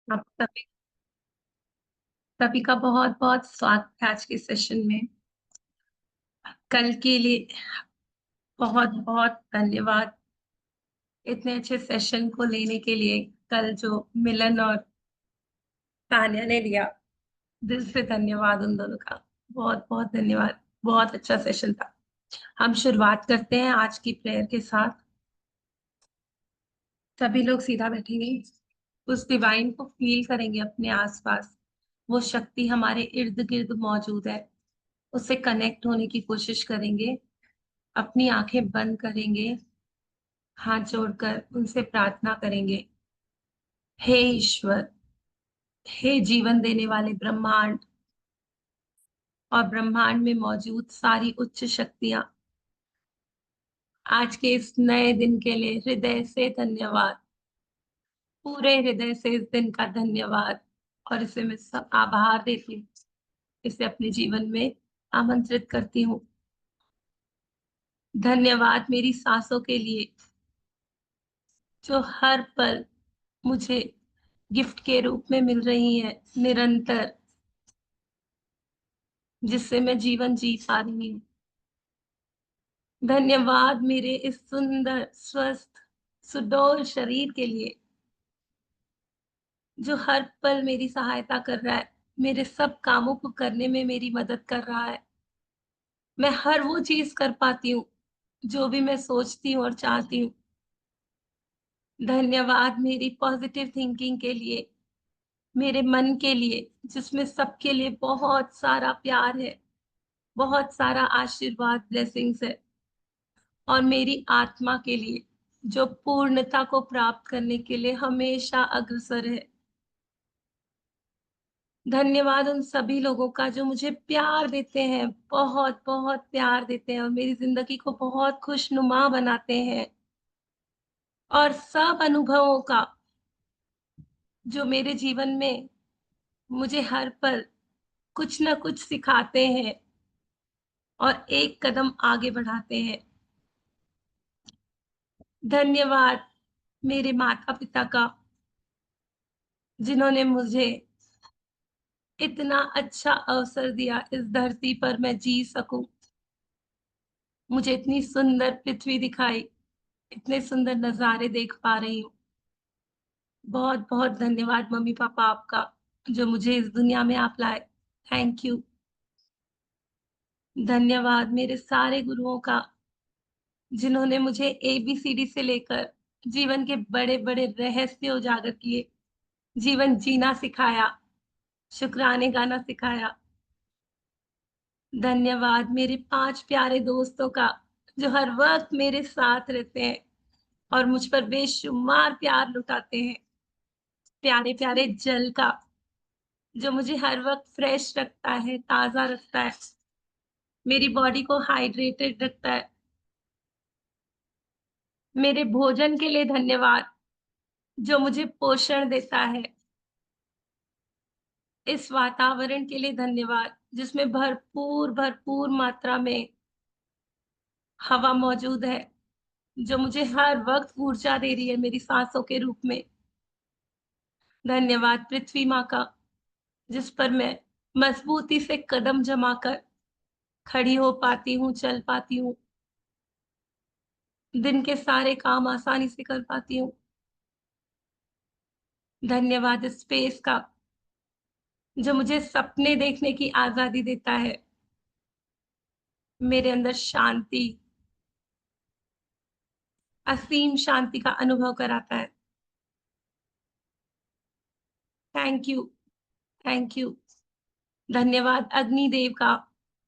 आप सभी सभी का बहुत-बहुत स्वागत है आज के सेशन में। कल के लिए बहुत-बहुत धन्यवाद इतने अच्छे सेशन को लेने के लिए। कल जो मिलन और तान्या ने लिया, दिल से धन्यवाद उन दोनों का। बहुत-बहुत धन्यवाद। बहुत अच्छा सेशन था। हम शुरुआत करते हैं आज की प्रेयर के साथ। सभी लोग सीधा बैठेंगे। उस डिवाइन को फ़ील करेंगे अपने आस-पास। वो शक्ति हमारे इर्द-गिर्द मौजूद है। उससे कनेक्ट होने की कोशिश करेंगे। अपनी आँखें बंद करेंगे, हाथ जोड़कर उनसे प्रार्थना करेंगे। हे ईश्वर, हे जीवन देने वाले ब्रह्मांड और ब्रह्मांड में मौजूद सारी उच्च शक्तियाँ, आज के इस नए दिन के लिए हृदय से धन्यवाद। पूरे हृदय से इस दिन का धन्यवाद और इसे मैं सब आभार देती हूँ। इसे अपने जीवन में आमंत्रित करती हूँ। धन्यवाद मेरी साँसों के लिए, जो हर पल मुझे गिफ्ट के रूप में मिल रही हैं, निरंतर, जिससे मैं जीवन जी पा रही हूँ। धन्यवाद मेरे इस सुंदर, स्वस्थ, सुडौल शरीर के लिए, जो हर पल मेरी सहायता कर रहा है, मेरे सब कामों को करने में मेरी मदद कर रहा है। मैं हर वो चीज़ कर पाती हूँ, जो भी मैं सोचती हूँ और चाहती हूँ। धन्यवाद मेरी पॉज़िटिव थिंकिंग के लिए, मेरे मन के लिए, जिसमें सबके लिए बहुत सारा प्यार है, बहुत सारा आशीर्वाद, ब्लेसिंग्स है। और मेरी आत्मा के लिए, जो पूर्णता को प्राप्त करने के लिए हमेशा अग्रसर है। धन्यवाद उन सभी लोगों का जो मुझे प्यार देते हैं, बहुत-बहुत प्यार देते हैं और मेरी ज़िंदगी को बहुत खुशनुमा बनाते हैं। और सब अनुभवों का, जो मेरे जीवन में मुझे हर पल कुछ न कुछ सिखाते हैं और एक कदम आगे बढ़ाते हैं। धन्यवाद मेरे माता-पिता का, जिन्होंने मुझे इतना अच्छा अवसर दिया इस धरती पर मैं जी सकूँ। मुझे इतनी सुंदर पृथ्वी दिखाई, इतने सुंदर नज़ारे देख पा रही हूँ। बहुत-बहुत धन्यवाद मम्मी-पापा आपका, जो मुझे इस दुनिया में आप लाए। Thank you. धन्यवाद मेरे सारे गुरुओं का, जिन्होंने मुझे एबीसीडी से लेकर जीवन के बड़े-बड़े रहस्य उजागर किए, जीवन जीना सिखाया, शुकराने गाना सिखाया। धन्यवाद मेरे 5 प्यारे दोस्तों का, जो हर वक़्त मेरे साथ रहते हैं और मुझ पर बेशुमार प्यार लुटाते हैं। प्यारे-प्यारे जल का, जो मुझे हर वक़्त फ्रेश रखता है, ताज़ा रखता है, मेरी बॉडी को हाइड्रेटेड रखता है। मेरे भोजन के लिए धन्यवाद, जो मुझे पोषण देता है। इस वातावरण के लिए धन्यवाद, जिसमें भरपूर मात्रा में हवा मौजूद है, जो मुझे हर वक़्त ऊर्जा दे रही है मेरी साँसों के रूप में। धन्यवाद पृथ्वी माँ का, जिस पर मैं मज़बूती से कदम जमाकर खड़ी हो पाती हूँ, चल पाती हूँ, दिन के सारे काम आसानी से कर पाती हूँ। धन्यवाद स्पेस का, जो मुझे सपने देखने की आज़ादी देता है, मेरे अंदर शांति, असीम शांति का अनुभव कराता है। Thank you, thank you. धन्यवाद अग्निदेव का,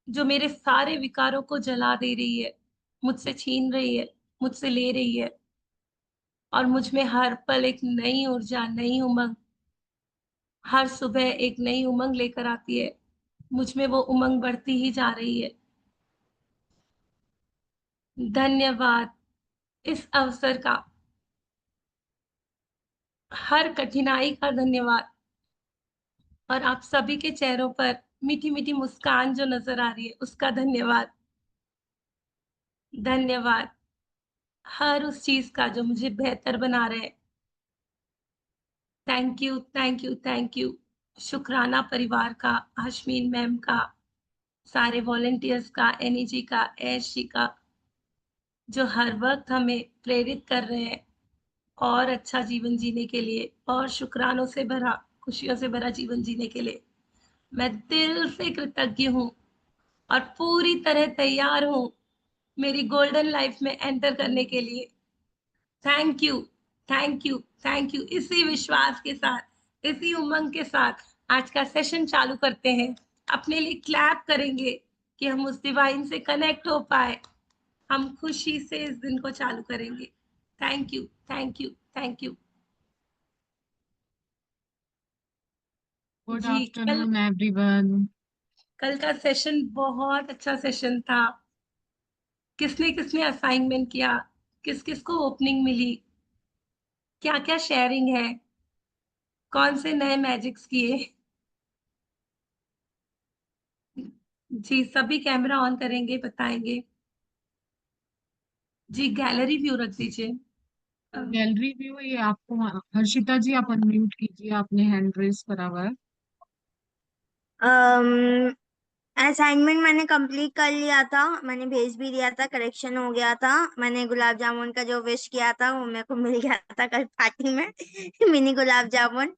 जो मेरे सारे विकारों को जला दे रही है, मुझसे छीन रही है, मुझसे ले रही है और मुझ में हर पल एक नई ऊर्जा, नई उमंग, हर सुबह एक नई उमंग लेकर आती है। मुझ में वो उमंग बढ़ती ही जा रही है। धन्यवाद इस अवसर का, हर कठिनाई का धन्यवाद और आप सभी के चेहरों पर मीठी-मीठी मुस्कान जो नज़र आ रही है, उसका धन्यवाद। धन्यवाद हर उस चीज़ का जो मुझे बेहतर बना रहे हैं। Thank you, thank you, thank you. शुक्राना परिवार का, हाशमीन मैम का, सारे वॉलंटियर्स का, एनईजी का, एएसजी का, जो हर वक्त हमें प्रेरित कर रहे हैं और अच्छा जीवन जीने के लिए और शुक्रानों से भरा, खुशियों से भरा जीवन जीने के लिए। मैं दिल से कृतज्ञ हूँ और पूरी तरह तैयार हूँ मेरी गोल्डन लाइफ में एंटर करने के लिए। Thank you, thank you, thank you. इसी विश्वास के साथ, इसी उमंग के साथ आज का सेशन चालू करते हैं। अपने लिए क्लैप करेंगे कि हम उस डिवाइन से कनेक्ट हो पाए। हम खुशी से इस दिन को चालू करेंगे। Thank you, thank you, thank you. Good जी, कल आफ्टरनून एवरीवन। कल का सेशन बहुत अच्छा सेशन था। किसने किसने असाइनमेंट किया, किस किस को ओपनिंग मिली, क्या क्या शेयरिंग है, कौन से नए मैजिक्स किए। जी, सभी कैमरा ऑन करेंगे, बताएंगे। जी, गैलरी व्यू रख दीजिए। गैलरी व्यू ये आपको, हर्षिता जी आप अनम्यूट कीजिए, आपने हैंड रेस करा हुआ है। असाइनमेंट मैंने कंप्लीट कर लिया था, मैंने भेज भी दिया था, करेक्शन हो गया था। मैंने गुलाब जामुन का जो विश किया था वो मेरे को मिल गया था कल पार्टी में। मिनी गुलाब जामुन।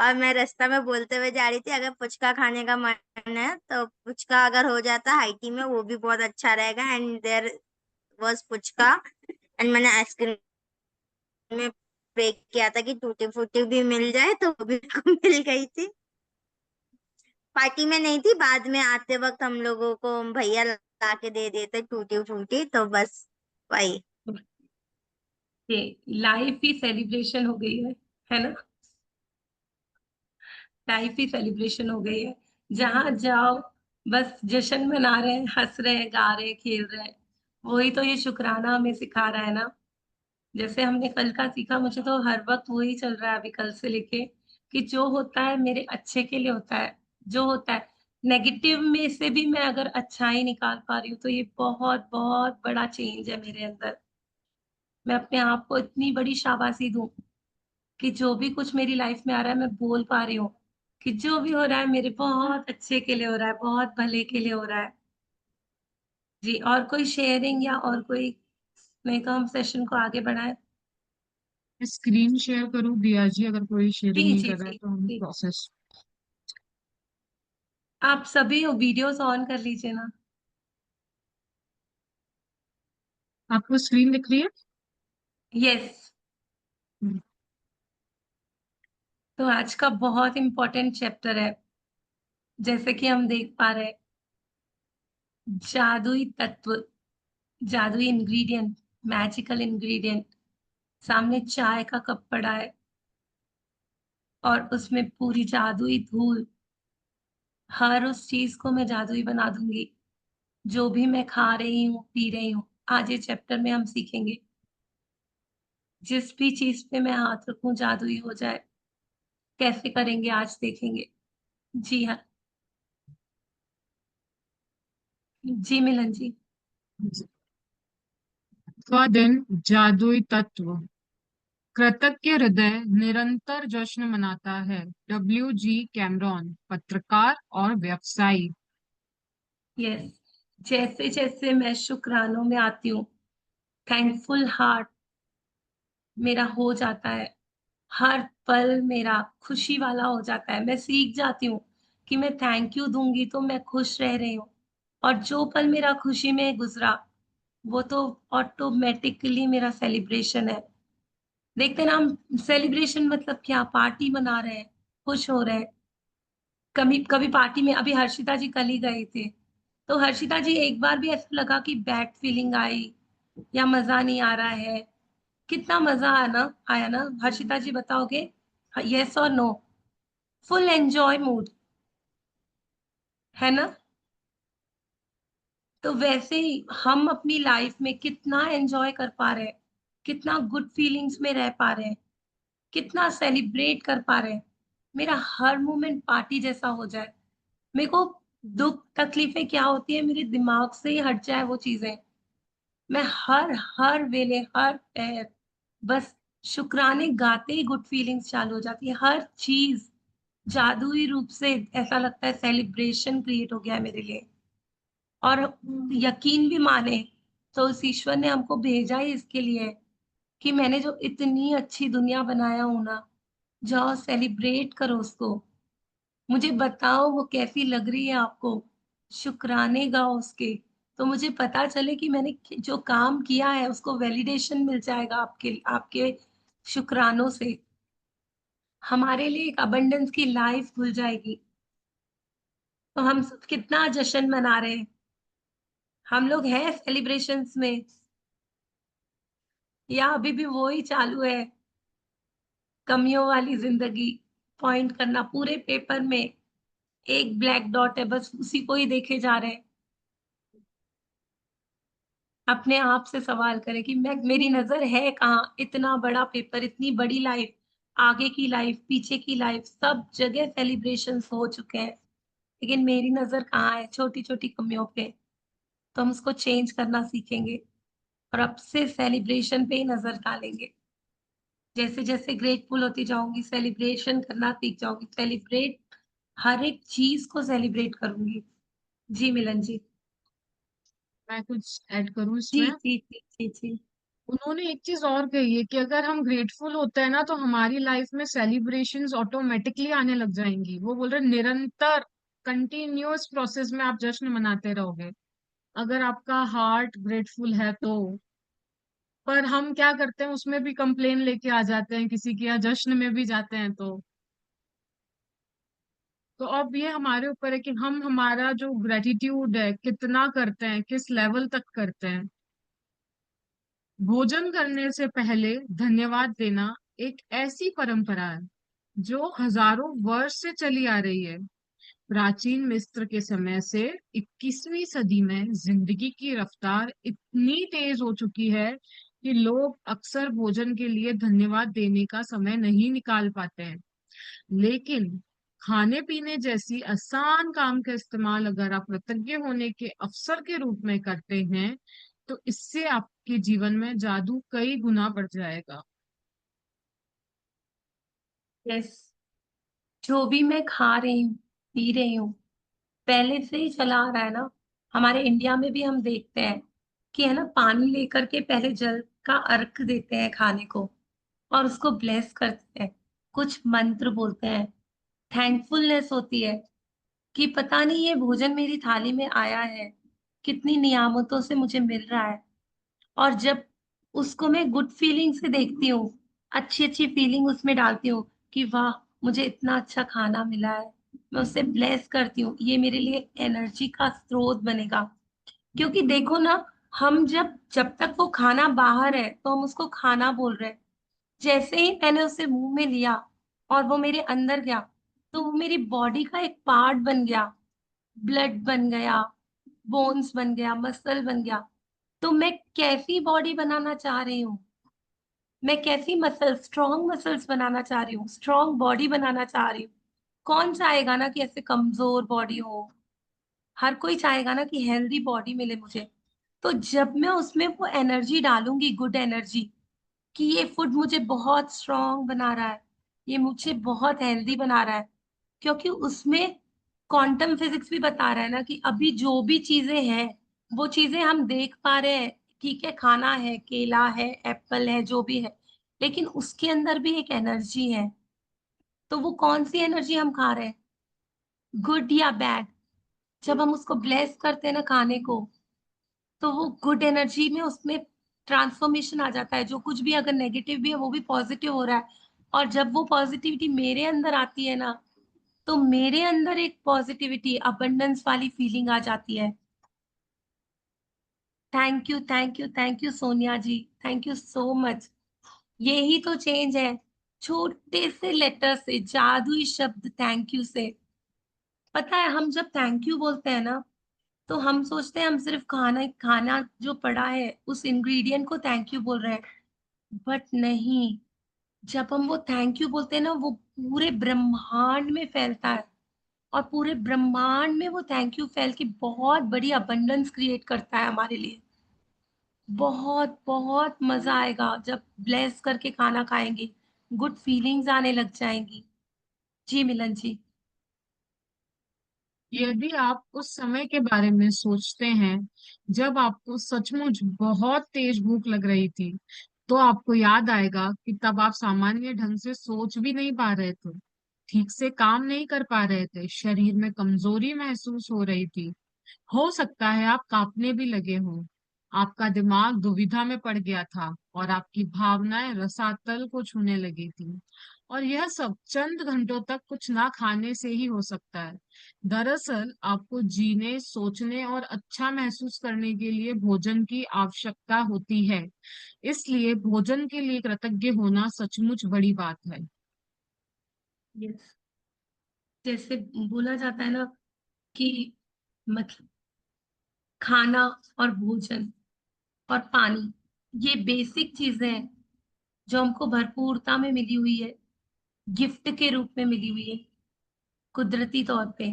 और मैं रास्ता में बोलते हुए जा रही थी, अगर पुचका खाने का मन है तो पुचका अगर हो जाता हाई टी में वो भी बहुत अच्छा रहेगा। And there was puchka. And मैंने आइसक्रीम में प्रे किया था कि टूटी फूटी भी मिल जाए, तो वो भी मेरे को मिल गई थी। पार्टी में नहीं थी, बाद में आते वक्त हम लोगों को भैया ला के दे दिए थे टूटी फूटी, तो बस वही। ये लाइफ ही सेलिब्रेशन हो गई है ना? लाइफ ही सेलिब्रेशन हो गई है। जहां जाओ बस जश्न मना रहे हैं, हंस रहे हैं, गा रहे हैं, खेल रहे हैं। वही तो ये शुक्राना हमें सिखा रहा है ना। जैसे हमने कल का सीखा, मुझे तो हर वक्त वही चल रहा है अभी कल से लेके, कि जो होता है मेरे अच्छे के लिए होता है। जो होता है नेगेटिव में से भी मैं अगर अच्छाई निकाल पा रही हूँ तो ये बहुत बहुत बड़ा चेंज है मेरे अंदर। मैं अपने आप को इतनी बड़ी शाबाशी दूं कि जो भी कुछ मेरी लाइफ में आ रहा है मैं बोल पा रही हूँ कि जो भी हो रहा है मेरे बहुत अच्छे के लिए हो रहा है, बहुत भले के लिए हो रहा है। जी, और कोई शेयरिंग या और कोई, नहीं तो हम सेशन को आगे बढ़ाएं। स्क्रीन शेयर करूँ दिया जी, अगर कोई शेयरिंग जी नहीं जी कर रहा है जी तो हम जी। प्रोसेस। आप सभी वीडियोस ऑन कर लीजिए ना। आपको स्क्रीन दिख रही है? यस। तो आज का बहुत इंपॉर्टेंट चैप्टर है, जैसे कि हम देख पा रहे हैं। जादुई तत्व, जादुई इंग्रेडिएंट, मैजिकल इंग्रेडिएंट। सामने चाय का कप पड़ा है और उसमें पूरी जादुई धूल। हर उस चीज को मैं जादुई बना दूंगी, जो भी मैं खा रही हूँ, पी रही हूँ। आज ये चैप्टर में हम सीखेंगे जिस भी चीज पे मैं हाथ रखूं जादुई हो जाए। कैसे करेंगे आज देखेंगे। जी हाँ। जी मिलन जी। का दिन जादुई तत्व। कृतज्ञ हृदय निरंतर जश्न मनाता है। डब्ल्यू जी कैमरॉन, पत्रकार और व्यवसायी। यस। जैसे जैसे मैं शुक्रानों में आती हूँ, थैंकफुल हार्ट मेरा हो जाता है। हर पल मेरा खुशी वाला हो जाता है। मैं सीख जाती हूँ कि मैं थैंक यू दूंगी तो मैं खुश रह रही हूँ। और जो पल मेरा खुशी में गुजरा वो तो ऑटोमेटिकली मेरा सेलिब्रेशन है। देखते ना हम, सेलिब्रेशन मतलब क्या, पार्टी मना रहे हैं, खुश हो रहे हैं। कभी कभी पार्टी में, अभी हर्षिता जी कल ही गए थे, तो हर्षिता जी एक बार भी ऐसा लगा कि बैड फीलिंग आई या मजा नहीं आ रहा है? कितना मजा आया ना, आया ना हर्षिता जी, बताओगे? यस और नो? फुल एंजॉय मूड, है ना? तो वैसे ही हम अपनी लाइफ में कितना एंजॉय कर पा रहे हैं, कितना गुड फीलिंग्स में रह पा रहे हैं, कितना सेलिब्रेट कर पा रहे हैं। मेरा हर मोमेंट पार्टी जैसा हो जाए। मेरे को दुख तकलीफें क्या होती है मेरे दिमाग से ही हट जाए वो चीजें। मैं हर हर वेले, हर पहर बस शुक्राने गाते ही गुड फीलिंग्स चालू हो जाती है। हर चीज जादुई रूप से ऐसा लगता है सेलिब्रेशन क्रिएट हो गया है मेरे लिए। और यकीन भी माने तो उस ईश्वर ने हमको भेजा ही इसके लिए है कि मैंने जो इतनी अच्छी दुनिया बनाया हूं ना, जाओ सेलिब्रेट करो उसको। मुझे बताओ वो कैसी लग रही है आपको। शुक्राने गाओ उसके, तो मुझे पता चले कि मैंने जो काम किया है उसको वैलिडेशन मिल जाएगा आपके आपके शुक्रानों से। हमारे लिए एक अबंडेंस की लाइफ खुल जाएगी। तो हम सब कितना जश्न मना रहे हैं। हम लोग हैं सेलिब्रेशंस में, या अभी भी वो ही चालू है, कमियों वाली जिंदगी। पॉइंट करना पूरे पेपर में, एक ब्लैक डॉट है, बस उसी को ही देखे जा रहे हैं। अपने आप से सवाल करें कि मैं, मेरी नजर है कहाँ। इतना बड़ा पेपर, इतनी बड़ी लाइफ, आगे की लाइफ, पीछे की लाइफ, सब जगह सेलिब्रेशंस हो चुके हैं, लेकिन मेरी नजर कहाँ है, छोटी छोटी कमियों पे। तो हम उसको चेंज करना सीखेंगे और अब से सेलिब्रेशन पे ही नजर डालेंगे। जैसे जैसे ग्रेटफुल होती जाऊंगी, सेलिब्रेशन करना सीख जाऊंगी। सेलिब्रेट, हर एक चीज को सेलिब्रेट करूंगी। जी मिलन जी। मैं कुछ ऐड करूं जी इसमें? जी जी जी जी। उन्होंने एक चीज और कही है कि अगर हम ग्रेटफुल होते हैं ना तो हमारी लाइफ में सेलिब्रेशंस ऑटोमेटिकली आने लग जाएंगी। वो बोल रहे निरंतर कंटिन्यूअस प्रोसेस में आप जश्न मनाते रहोगे अगर आपका हार्ट ग्रेटफुल है तो। पर हम क्या करते हैं, उसमें भी कंप्लेन लेके आ जाते हैं, किसी के यहाँ जश्न में भी जाते हैं तो अब ये हमारे ऊपर है कि हम हमारा जो ग्रेटिट्यूड है कितना करते हैं, किस लेवल तक करते हैं। भोजन करने से पहले धन्यवाद देना एक ऐसी परंपरा है जो हजारों वर्ष से चली आ रही है। प्राचीन मिस्र के समय से 21वीं सदी में जिंदगी की रफ्तार इतनी तेज हो चुकी है कि लोग अक्सर भोजन के लिए धन्यवाद देने का समय नहीं निकाल पाते हैं। लेकिन खाने पीने जैसी आसान काम का इस्तेमाल अगर आप कृतज्ञ होने के अवसर के रूप में करते हैं तो इससे आपके जीवन में जादू कई गुना बढ़ जाएगा। यस, जो भी मैं खा रही हूँ, पी रही हूँ, पहले से ही चला आ रहा है ना। हमारे इंडिया में भी हम देखते हैं कि है ना, पानी लेकर के पहले जल का अर्घ देते हैं खाने को और उसको ब्लेस करते हैं, कुछ मंत्र बोलते हैं, थैंकफुलनेस होती है कि पता नहीं ये भोजन मेरी थाली में आया है, कितनी नियामतों से मुझे मिल रहा है। और जब उसको मैं गुड फीलिंग से देखती हूँ, अच्छी अच्छी फीलिंग उसमें डालती हूँ कि वाह, मुझे इतना अच्छा खाना मिला है, मैं उससे ब्लेस करती हूँ, ये मेरे लिए एनर्जी का स्रोत बनेगा। क्योंकि देखो ना, हम जब जब तक वो खाना बाहर है तो हम उसको खाना बोल रहे हैं। जैसे ही मैंने उसे मुंह में लिया और वो मेरे अंदर गया, तो वो मेरी बॉडी का एक पार्ट बन गया, ब्लड बन गया, बोन्स बन गया, मसल बन गया। तो मैं कैसी बॉडी बनाना चाह रही हूँ, मैं कैसी मसल, स्ट्रॉन्ग मसल्स बनाना चाह रही हूँ, स्ट्रॉन्ग बॉडी बनाना चाह रही हूँ। कौन चाहेगा ना कि ऐसे कमजोर बॉडी हो। हर कोई चाहेगा ना कि हेल्दी बॉडी मिले मुझे। तो जब मैं उसमें वो एनर्जी डालूंगी, गुड एनर्जी, कि ये फूड मुझे बहुत स्ट्रॉन्ग बना रहा है, ये मुझे बहुत हेल्दी बना रहा है, क्योंकि उसमें क्वांटम फिजिक्स भी बता रहा है ना कि अभी जो भी चीजें हैं, वो चीजें हम देख पा रहे हैं। ठीक है, खाना है, केला है, एप्पल है, जो भी है, लेकिन उसके अंदर भी एक एनर्जी है। तो वो कौन सी एनर्जी हम खा रहे हैं, गुड या बैड? जब हम उसको ब्लेस करते हैं ना खाने को, तो वो गुड एनर्जी में उसमें ट्रांसफॉर्मेशन आ जाता है। जो कुछ भी अगर नेगेटिव भी है वो भी पॉजिटिव हो रहा है। और जब वो पॉजिटिविटी मेरे अंदर आती है ना, तो मेरे अंदर एक पॉजिटिविटी, अबंडेंस वाली फीलिंग आ जाती है। Thank you thank you thank you Sonia ji, thank you so much. यही तो चेंज है, छोटे से लेटर से, जादुई शब्द थैंक यू से। पता है, हम जब थैंक यू बोलते हैं ना, तो हम सोचते हैं हम सिर्फ खाना खाना जो पड़ा है उस इंग्रेडिएंट को थैंक यू बोल रहे हैं। बट नहीं, जब हम वो थैंक यू बोलते हैं ना, वो पूरे ब्रह्मांड में फैलता है। और पूरे ब्रह्मांड में वो थैंक यू फैल के बहुत बड़ी अबंडेंस क्रिएट करता है हमारे लिए। बहुत बहुत मजा आएगा जब ब्लेस करके खाना खाएंगे, गुड फीलिंग्स आने लग जाएंगी। जी मिलन जी। यदि आप उस समय के बारे में सोचते हैं जब आपको सचमुच बहुत तेज भूख लग रही थी, तो आपको याद आएगा कि तब आप सामान्य ढंग से सोच भी नहीं पा रहे थे, ठीक से काम नहीं कर पा रहे थे, शरीर में कमजोरी महसूस हो रही थी। हो सकता है आप कांपने भी लगे हों। आपका दिमाग दुविधा में पड़ गया था और आपकी भावनाएं रसातल को छूने लगी थी। और यह सब चंद घंटों तक कुछ ना खाने से ही हो सकता है। दरअसल आपको जीने, सोचने और अच्छा महसूस करने के लिए भोजन की आवश्यकता होती है। इसलिए भोजन के लिए कृतज्ञ होना सचमुच बड़ी बात है। यस, जैसे बोला जाता है ना कि मतलब खाना और भोजन और पानी, ये बेसिक चीजें हैं जो हमको भरपूरता में मिली हुई है, गिफ्ट के रूप में मिली हुई है, कुदरती तौर पे।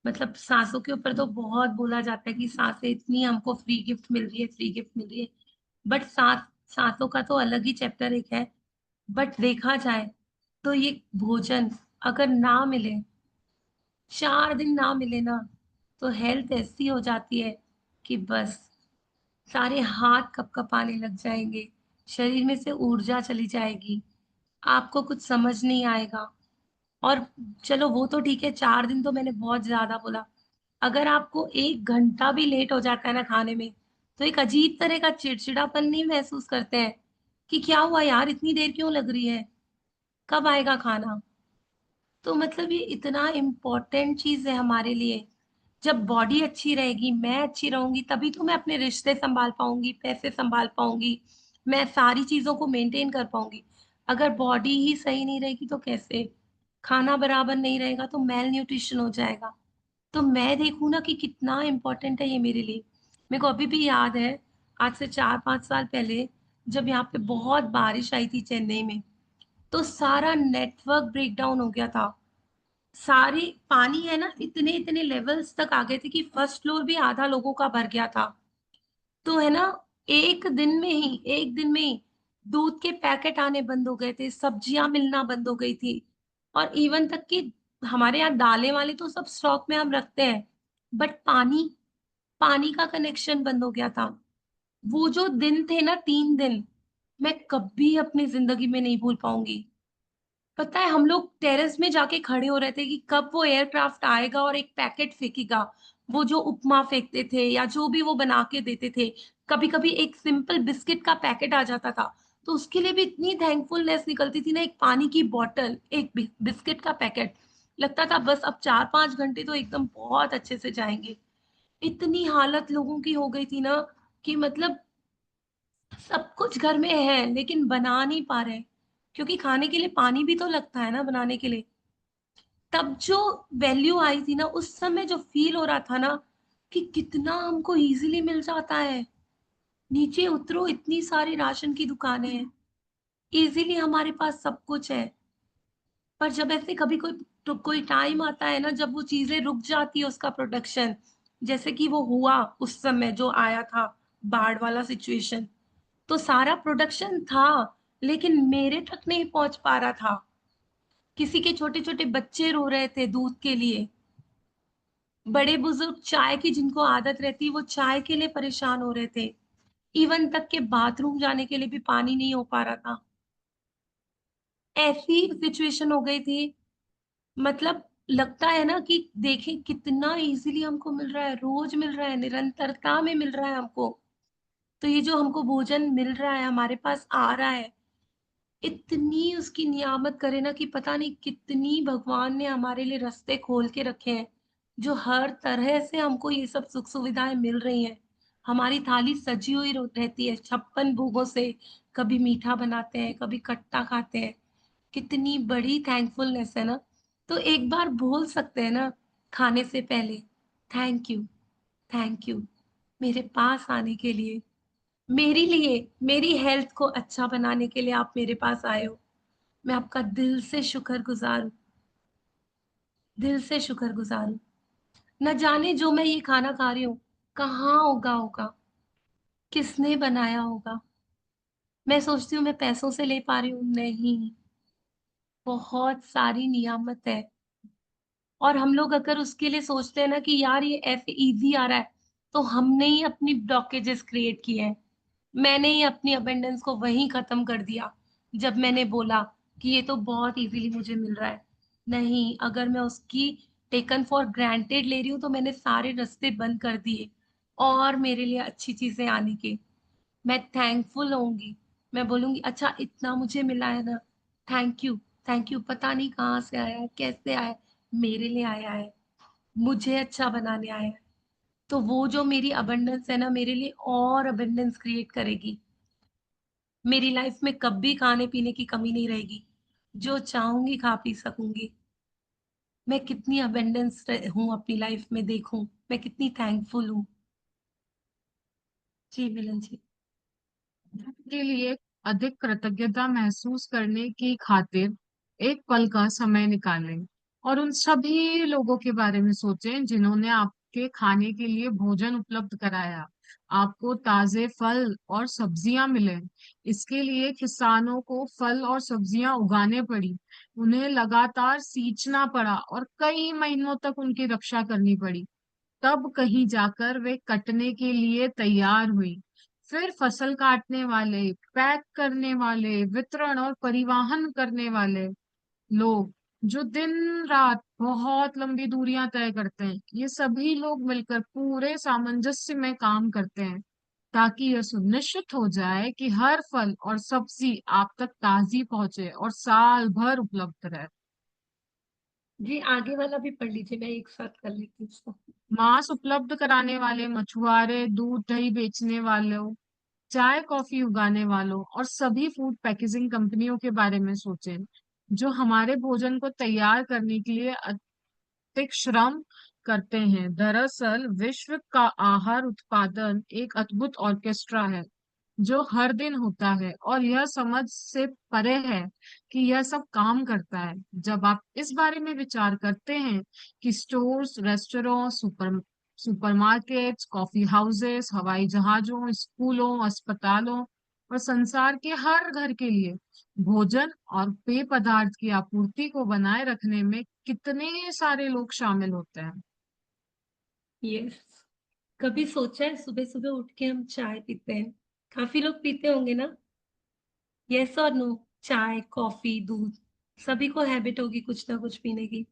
मतलब सांसों के ऊपर तो बहुत बोला जाता है कि सांसें इतनी हमको फ्री गिफ्ट मिल रही है, फ्री गिफ्ट मिल रही है। बट सांसों का तो अलग ही चैप्टर एक है। बट देखा जाए तो ये भोजन अगर ना मिले, 4 दिन ना मिले ना, तो हेल्थ ऐसी हो जाती है कि बस सारे हाथ कपकपाने लग जाएंगे, शरीर में से ऊर्जा चली जाएगी, आपको कुछ समझ नहीं आएगा। और चलो वो तो ठीक है, 4 दिन तो मैंने बहुत ज्यादा बोला। अगर आपको 1 घंटा भी लेट हो जाता है ना खाने में, तो एक अजीब तरह का चिड़चिड़ापन नहीं महसूस करते हैं कि क्या हुआ यार, इतनी देर क्यों लग रही है, कब आएगा खाना। तो मतलब ये इतना इम्पोर्टेंट चीज है हमारे लिए। जब बॉडी अच्छी रहेगी, मैं अच्छी रहूंगी, तभी तो मैं अपने रिश्ते संभाल पाऊंगी, पैसे संभाल पाऊंगी, मैं सारी चीजों को मेंटेन कर पाऊंगी। अगर बॉडी ही सही नहीं रहेगी तो कैसे, खाना बराबर नहीं रहेगा तो मेल न्यूट्रिशन हो जाएगा। तो मैं देखूँ ना कि कितना इम्पोर्टेंट है ये मेरे लिए। मेरे को अभी भी याद है, आज से 4-5 साल पहले जब यहाँ पे बहुत बारिश आई थी चेन्नई में, तो सारा नेटवर्क ब्रेकडाउन हो गया था। सारे पानी है ना, इतने इतने लेवल्स तक आ गए थे कि फर्स्ट फ्लोर भी आधा लोगों का भर गया था। तो है ना, एक दिन में ही दूध के पैकेट आने बंद हो गए थे, सब्जियां मिलना बंद हो गई थी। और इवन तक कि हमारे यहाँ दालें वाले तो सब स्टॉक में हम रखते हैं, बट पानी, पानी का कनेक्शन बंद हो गया था। वो जो दिन थे ना, 3 दिन, मैं कभी अपनी जिंदगी में नहीं भूल पाऊंगी। पता है हम लोग टेरेस में जाके खड़े हो रहे थे कि कब वो एयरक्राफ्ट आएगा और एक पैकेट फेंकेगा। वो जो उपमा फेंकते थे या जो भी वो बना के देते थे, कभी कभी एक सिंपल बिस्किट का पैकेट आ जाता था, तो उसके लिए भी इतनी थैंकफुलनेस निकलती थी ना। एक पानी की बोतल, एक बिस्किट का पैकेट, लगता था बस अब 4-5 घंटे तो एकदम बहुत अच्छे से जाएंगे। इतनी हालत लोगों की हो गई थी ना कि मतलब सब कुछ घर में है लेकिन बना नहीं पा रहे, क्योंकि खाने के लिए पानी भी तो लगता है ना बनाने के लिए। तब जो वैल्यू आई थी ना, उस समय जो फील हो रहा था ना कि कितना हमको इजीली मिल जाता है। नीचे उतरो, इतनी सारी राशन की दुकानें हैं, इजीली हमारे पास सब कुछ है। पर जब ऐसे कभी कोई तो कोई टाइम आता है ना जब वो चीजें रुक जाती है उसका प्रोडक्शन, जैसे कि वो हुआ उस समय जो आया था बाढ़ वाला सिचुएशन, तो सारा प्रोडक्शन था लेकिन मेरे तक नहीं पहुंच पा रहा था। किसी के छोटे छोटे बच्चे रो रहे थे दूध के लिए, बड़े बुजुर्ग चाय की जिनको आदत रहती वो चाय के लिए परेशान हो रहे थे, इवन तक के बाथरूम जाने के लिए भी पानी नहीं हो पा रहा था। ऐसी सिचुएशन हो गई थी। मतलब लगता है ना कि देखें कितना इजीली हमको मिल रहा है, रोज मिल रहा है, निरंतरता में मिल रहा है हमको। तो ये जो हमको भोजन मिल रहा है, हमारे पास आ रहा है, इतनी उसकी नियामत करे ना कि पता नहीं कितनी भगवान ने हमारे लिए रास्ते खोल के रखे हैं, जो हर तरह से हमको ये सब सुख सुविधाएं मिल रही हैं। हमारी थाली सजी हुई रहती है 56 भोगों से। कभी मीठा बनाते हैं, कभी खट्टा खाते हैं, कितनी बड़ी थैंकफुलनेस है ना। तो एक बार बोल सकते हैं ना खाने से पहले, थैंक यू, थैंक यू मेरे पास आने के लिए, मेरे लिए, मेरी हेल्थ को अच्छा बनाने के लिए आप मेरे पास आए हो। मैं आपका दिल से शुक्रगुजार हूँ, दिल से शुक्रगुजार हूँ। न जाने जो मैं ये खाना खा रही हूँ कहाँ उगा होगा, किसने बनाया होगा? मैं सोचती हूँ मैं पैसों से ले पा रही हूँ, नहीं, बहुत सारी नियामत है। और हम लोग अगर उसके लिए सोचते हैं ना कि यार ये ऐसे ईज़ी आ रहा है, तो हमने ही अपनी ब्लॉकेजेस क्रिएट किए हैं। मैंने ही अपनी अबंडेंस को वहीं ख़त्म कर दिया, जब मैंने बोला कि ये तो बहुत ईज़िली मुझे मिल रहा है। नहीं, अगर मैं उसकी टेकन फॉर ग्रांटेड ले रही हूँ, तो मैंने सारे रास्ते बंद कर दिए और मेरे लिए अच्छी चीज़ें आने के। मैं थैंकफुल होंगी। मैं बोलूँगी अच्छा इतना मुझे मिला है ना, थैंक यू, पता नहीं कहाँ से आया है, कैसे आया है, मेरे लिए आया है, मुझे अच्छा बनाने आया है। तो वो जो मेरी अबंडेंस है ना, मेरे लिए और अबंडेंस क्रिएट करेगी। मेरी लाइफ में कभी खाने-पीने की कमी नहीं रहेगी। जो चाहूँगी खा पी सकूँगी। मैं कितनी अबंडेंस हूँ अपनी लाइफ में देखूँ, मैं कितनी थैंकफुल हूँ। जी, मिलन जी। के लिए अधिक कृतज्ञता महसूस करने की खातिर एक पल का समय निकालें और उन सभी लोगों के बारे में सोचें जिन्होंने आपके खाने के लिए भोजन उपलब्ध कराया। आपको ताजे फल और सब्जियां मिले। इसके लिए किसानों को फल और सब्जियां उगाने पड़ी। उन्हें लगातार सींचना पड़ा और कई महीनों तक उनकी रक्षा करनी पड़ी। तब कहीं जाकर वे कटने के लिए तैयार हुई। फिर फसल काटने वाले, पैक करने वाले, वितरण और परिवहन करने वाले लोग जो दिन रात बहुत लंबी दूरियां तय करते हैं, ये सभी लोग मिलकर पूरे सामंजस्य में काम करते हैं ताकि यह सुनिश्चित हो जाए कि हर फल और सब्जी आप तक ताजी पहुंचे और साल भर उपलब्ध रहे। जी, आगे वाला भी पढ़ लीजिए, मैं एक साथ कर लेती हूँ उसको। मांस उपलब्ध कराने वाले मछुआरे, दूध दही बेचने वालों, चाय कॉफी उगाने वालों और सभी फूड पैकेजिंग कंपनियों के बारे में सोचें जो हमारे भोजन को तैयार करने के लिए अत्यधिक श्रम करते हैं। दरअसल विश्व का आहार उत्पादन एक अद्भुत ऑर्केस्ट्रा है जो हर दिन होता है और यह समझ से परे है कि यह सब काम करता है। जब आप इस बारे में विचार करते हैं कि stores, restaurant, supermarkets, coffee houses, हवाई जहाजों, स्कूलों, अस्पतालों और संसार के हर घर के लिए भोजन और पेय पदार्थ की आपूर्ति को बनाए रखने में कितने सारे लोग शामिल होते हैं। यस। कभी सोचा है सुबह-सुबह उठ के हम चाय पीते हैं? काफ़ी लोग पीते होंगे ना? यस और नो? चाय, कॉफ़ी, दूध, सभी को हैबिट होगी कुछ ना कुछ पीने की।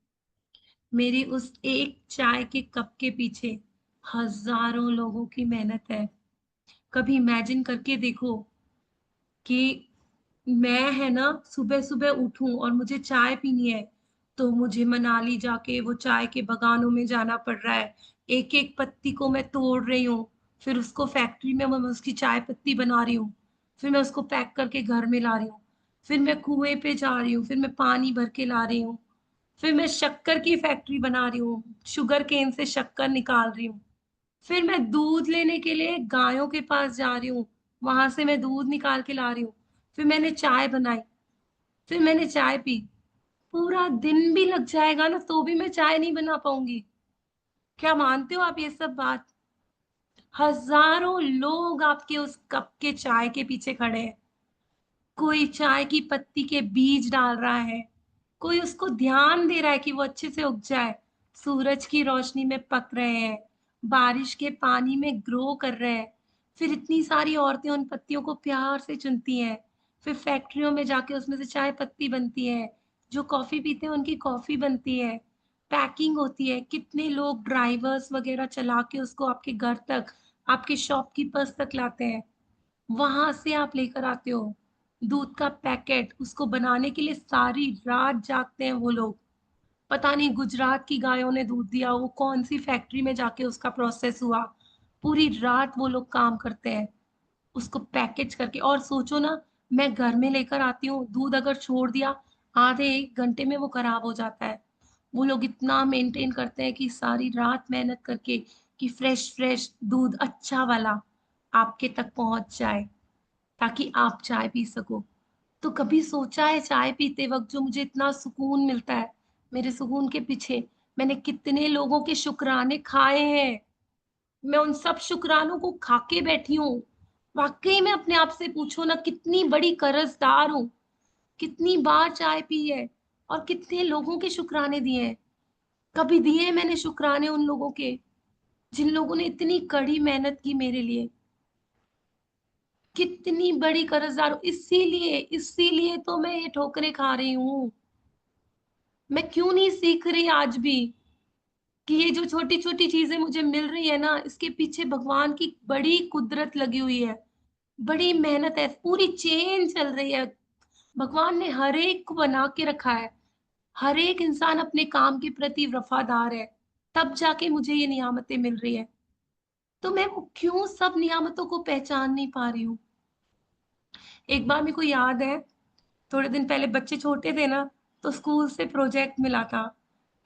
मेरी उस एक चाय के कप के पीछे हज़ारों लोगों की मेहनत है। कभी इमेजिन करके देखो कि मैं है ना सुबह-सुबह उठूँ और मुझे चाय पीनी है, तो मुझे मनाली जाके वो चाय के बागानों में जाना पड़ रहा है। एक-एक पत्ती को मैं तोड़ रही हूँ, फिर उसको फैक्ट्री में मैं उसकी चाय पत्ती बना रही हूँ, फिर मैं उसको पैक करके घर में ला रही हूँ, फिर मैं कुएँ पे जा रही हूँ, फिर मैं पानी भर के ला रही हूँ, फिर मैं शक्कर की फैक्ट्री बना रही हूँ, शुगर केन से शक्कर निकाल रही हूँ। फिर मैं दूध लेने के लिए गायों के पास जा रही हूँ, वहाँ से मैं दूध निकाल के ला रही हूँ। फिर मैंने चाय बनाई, फिर मैंने चाय पी। पूरा दिन भी लग जाएगा ना तो भी मैं चाय नहीं बना पाऊँगी। क्या मानते हो आप ये सब बात? हज़ारों लोग आपके उस कप के चाय के पीछे खड़े हैं। कोई चाय की पत्ती के बीज डाल रहा है, कोई उसको ध्यान दे रहा है कि वो अच्छे से उग जाए, सूरज की रोशनी में पक रहे हैं, बारिश के पानी में ग्रो कर रहे हैं। फिर इतनी सारी औरतें उन पत्तियों को प्यार से चुनती हैं, फिर फैक्ट्रियों में जाके उसमें से चाय पत्ती बनती है, जो कॉफ़ी पीते हैं उनकी कॉफ़ी बनती है, पैकिंग होती है, कितने लोग ड्राइवर्स वगैरह चला के उसको आपके घर तक, आपके शॉपकीपर्स तक लाते हैं। वहाँ से आप लेकर आते हो। दूध का पैकेट, उसको बनाने के लिए सारी रात जागते हैं वो लोग। पता नहीं गुजरात की गायों ने दूध दिया, वो कौन-सी फैक्ट्री में जाके उसका प्रोसेस हुआ। पूरी रात वो लोग काम करते हैं, उसको पैकेज करके और सोचो ना, मैं घर में लेकर आती हूँ, दूध अगर छोड़ दिया, आधे 1 घंटे में वो खराब हो जाता है। वो लोग इतना मेंटेन करते हैं कि सारी रात मेहनत करके कि फ्रेश-फ्रेश दूध अच्छा वाला आपके तक पहुँच जाए। ताकि आप चाय पी सको। तो कभी सोचा है चाय पीते वक़्त जो मुझे इतना सुकून मिलता है, मेरे सुकून के पीछे मैंने कितने लोगों के शुकराने खाए हैं। मैं उन सब शुकरानों को खा के बैठी हूँ। वाकई में अपने आप से पूछो ना, कितनी बड़ी कर्जदार हूँ, कितनी बार चाय पी है और कितने लोगों के शुक्राने दिए हैं। कभी दिए हैं मैंने शुक्राने उन लोगों के जिन लोगों ने इतनी कड़ी मेहनत की मेरे लिए। कितनी बड़ी कर्जदार हूँ, इसीलिए इसीलिए तो मैं ये ठोकरें खा रही हूँ। मैं क्यों नहीं सीख रही आज भी कि ये जो छोटी छोटी चीजें मुझे मिल रही है ना, इसके पीछे भगवान की बड़ी कुदरत लगी हुई है, बड़ी मेहनत है, पूरी चेन चल रही है। भगवान ने हर एक को बना के रखा है, हर एक इंसान अपने काम के प्रति वफादार है, तब जाके मुझे ये नियामतें मिल रही है। तो मैं वो क्यों सब नियामतों को पहचान नहीं पा रही हूँ। एक बार मेरे को याद है, थोड़े दिन पहले बच्चे छोटे थे ना, तो स्कूल से प्रोजेक्ट मिला था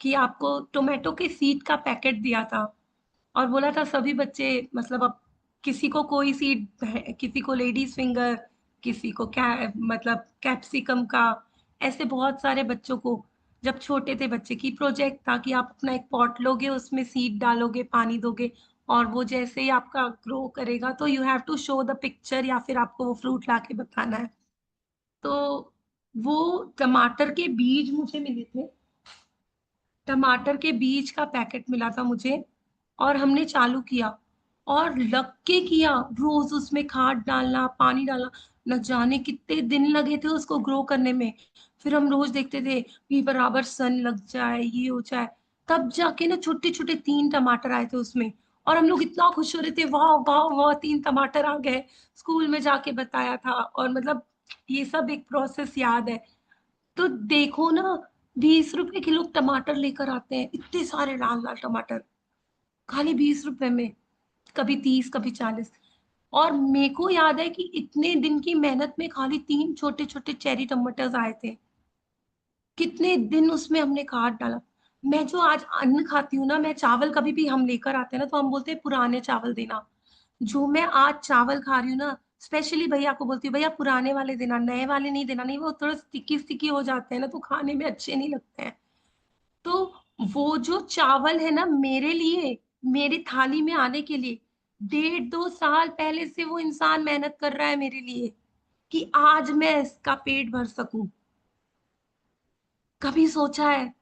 कि आपको टोमेटो के सीड का पैकेट दिया था और बोला था सभी बच्चे, मतलब अब किसी को कोई सीड, किसी को लेडीज फिंगर, किसी को क्या मतलब कैप्सिकम का, ऐसे बहुत सारे बच्चों को, जब छोटे थे बच्चे की प्रोजेक्ट था कि आप अपना एक पॉट लोगे, उसमें सीड डालोगे, पानी दोगे और वो जैसे ही आपका ग्रो करेगा तो you have to show the picture या फिर आपको वो फ्रूट ला के बताना है। तो वो टमाटर के बीज मुझे मिले थे, टमाटर के बीज का पैकेट मिला था मुझे और हमने चालू किया और लग के किया, रोज उसमें खाद डालना, पानी डालना। न जाने कितने दिन लगे थे उसको ग्रो करने में। फिर हम रोज देखते थे कि बराबर सन लग जाए, ये हो जाए, तब जाके ना छोटे छोटे 3 टमाटर आए थे उसमें। और हम लोग इतना खुश हो रहे थे, वाह वाह वाह 3 टमाटर आ गए। स्कूल में जाके बताया था और मतलब ये सब एक प्रोसेस याद है। तो देखो ना, 20 रुपए किलो टमाटर लेकर आते हैं, इतने सारे लाल लाल टमाटर, खाली 20 रुपए में, कभी 30 कभी 40। और मेरे को याद है कि इतने दिन की मेहनत में खाली 3 छोटे छोटे चेरी टमाटर्स आए थे। कितने दिन उसमें हमने खाद डाला। मैं जो आज अन्न खाती हूँ ना, मैं चावल कभी भी हम लेकर आते हैं ना, तो हम बोलते हैं पुराने चावल देना। जो मैं आज चावल खा रही हूँ ना, स्पेशली भैया को बोलती हूँ भैया पुराने वाले देना, नए वाले नहीं देना, नहीं वो थोड़ा स्टिकी स्टिकी हो जाते हैं ना, तो खाने में अच्छे नहीं लगते हैं। तो वो जो चावल है ना, मेरे लिए, मेरी थाली में आने के लिए 1.5 2 साल पहले से वो इंसान मेहनत कर रहा है मेरे लिए कि आज मैं इसका पेट भर सकूं। कभी सोचा है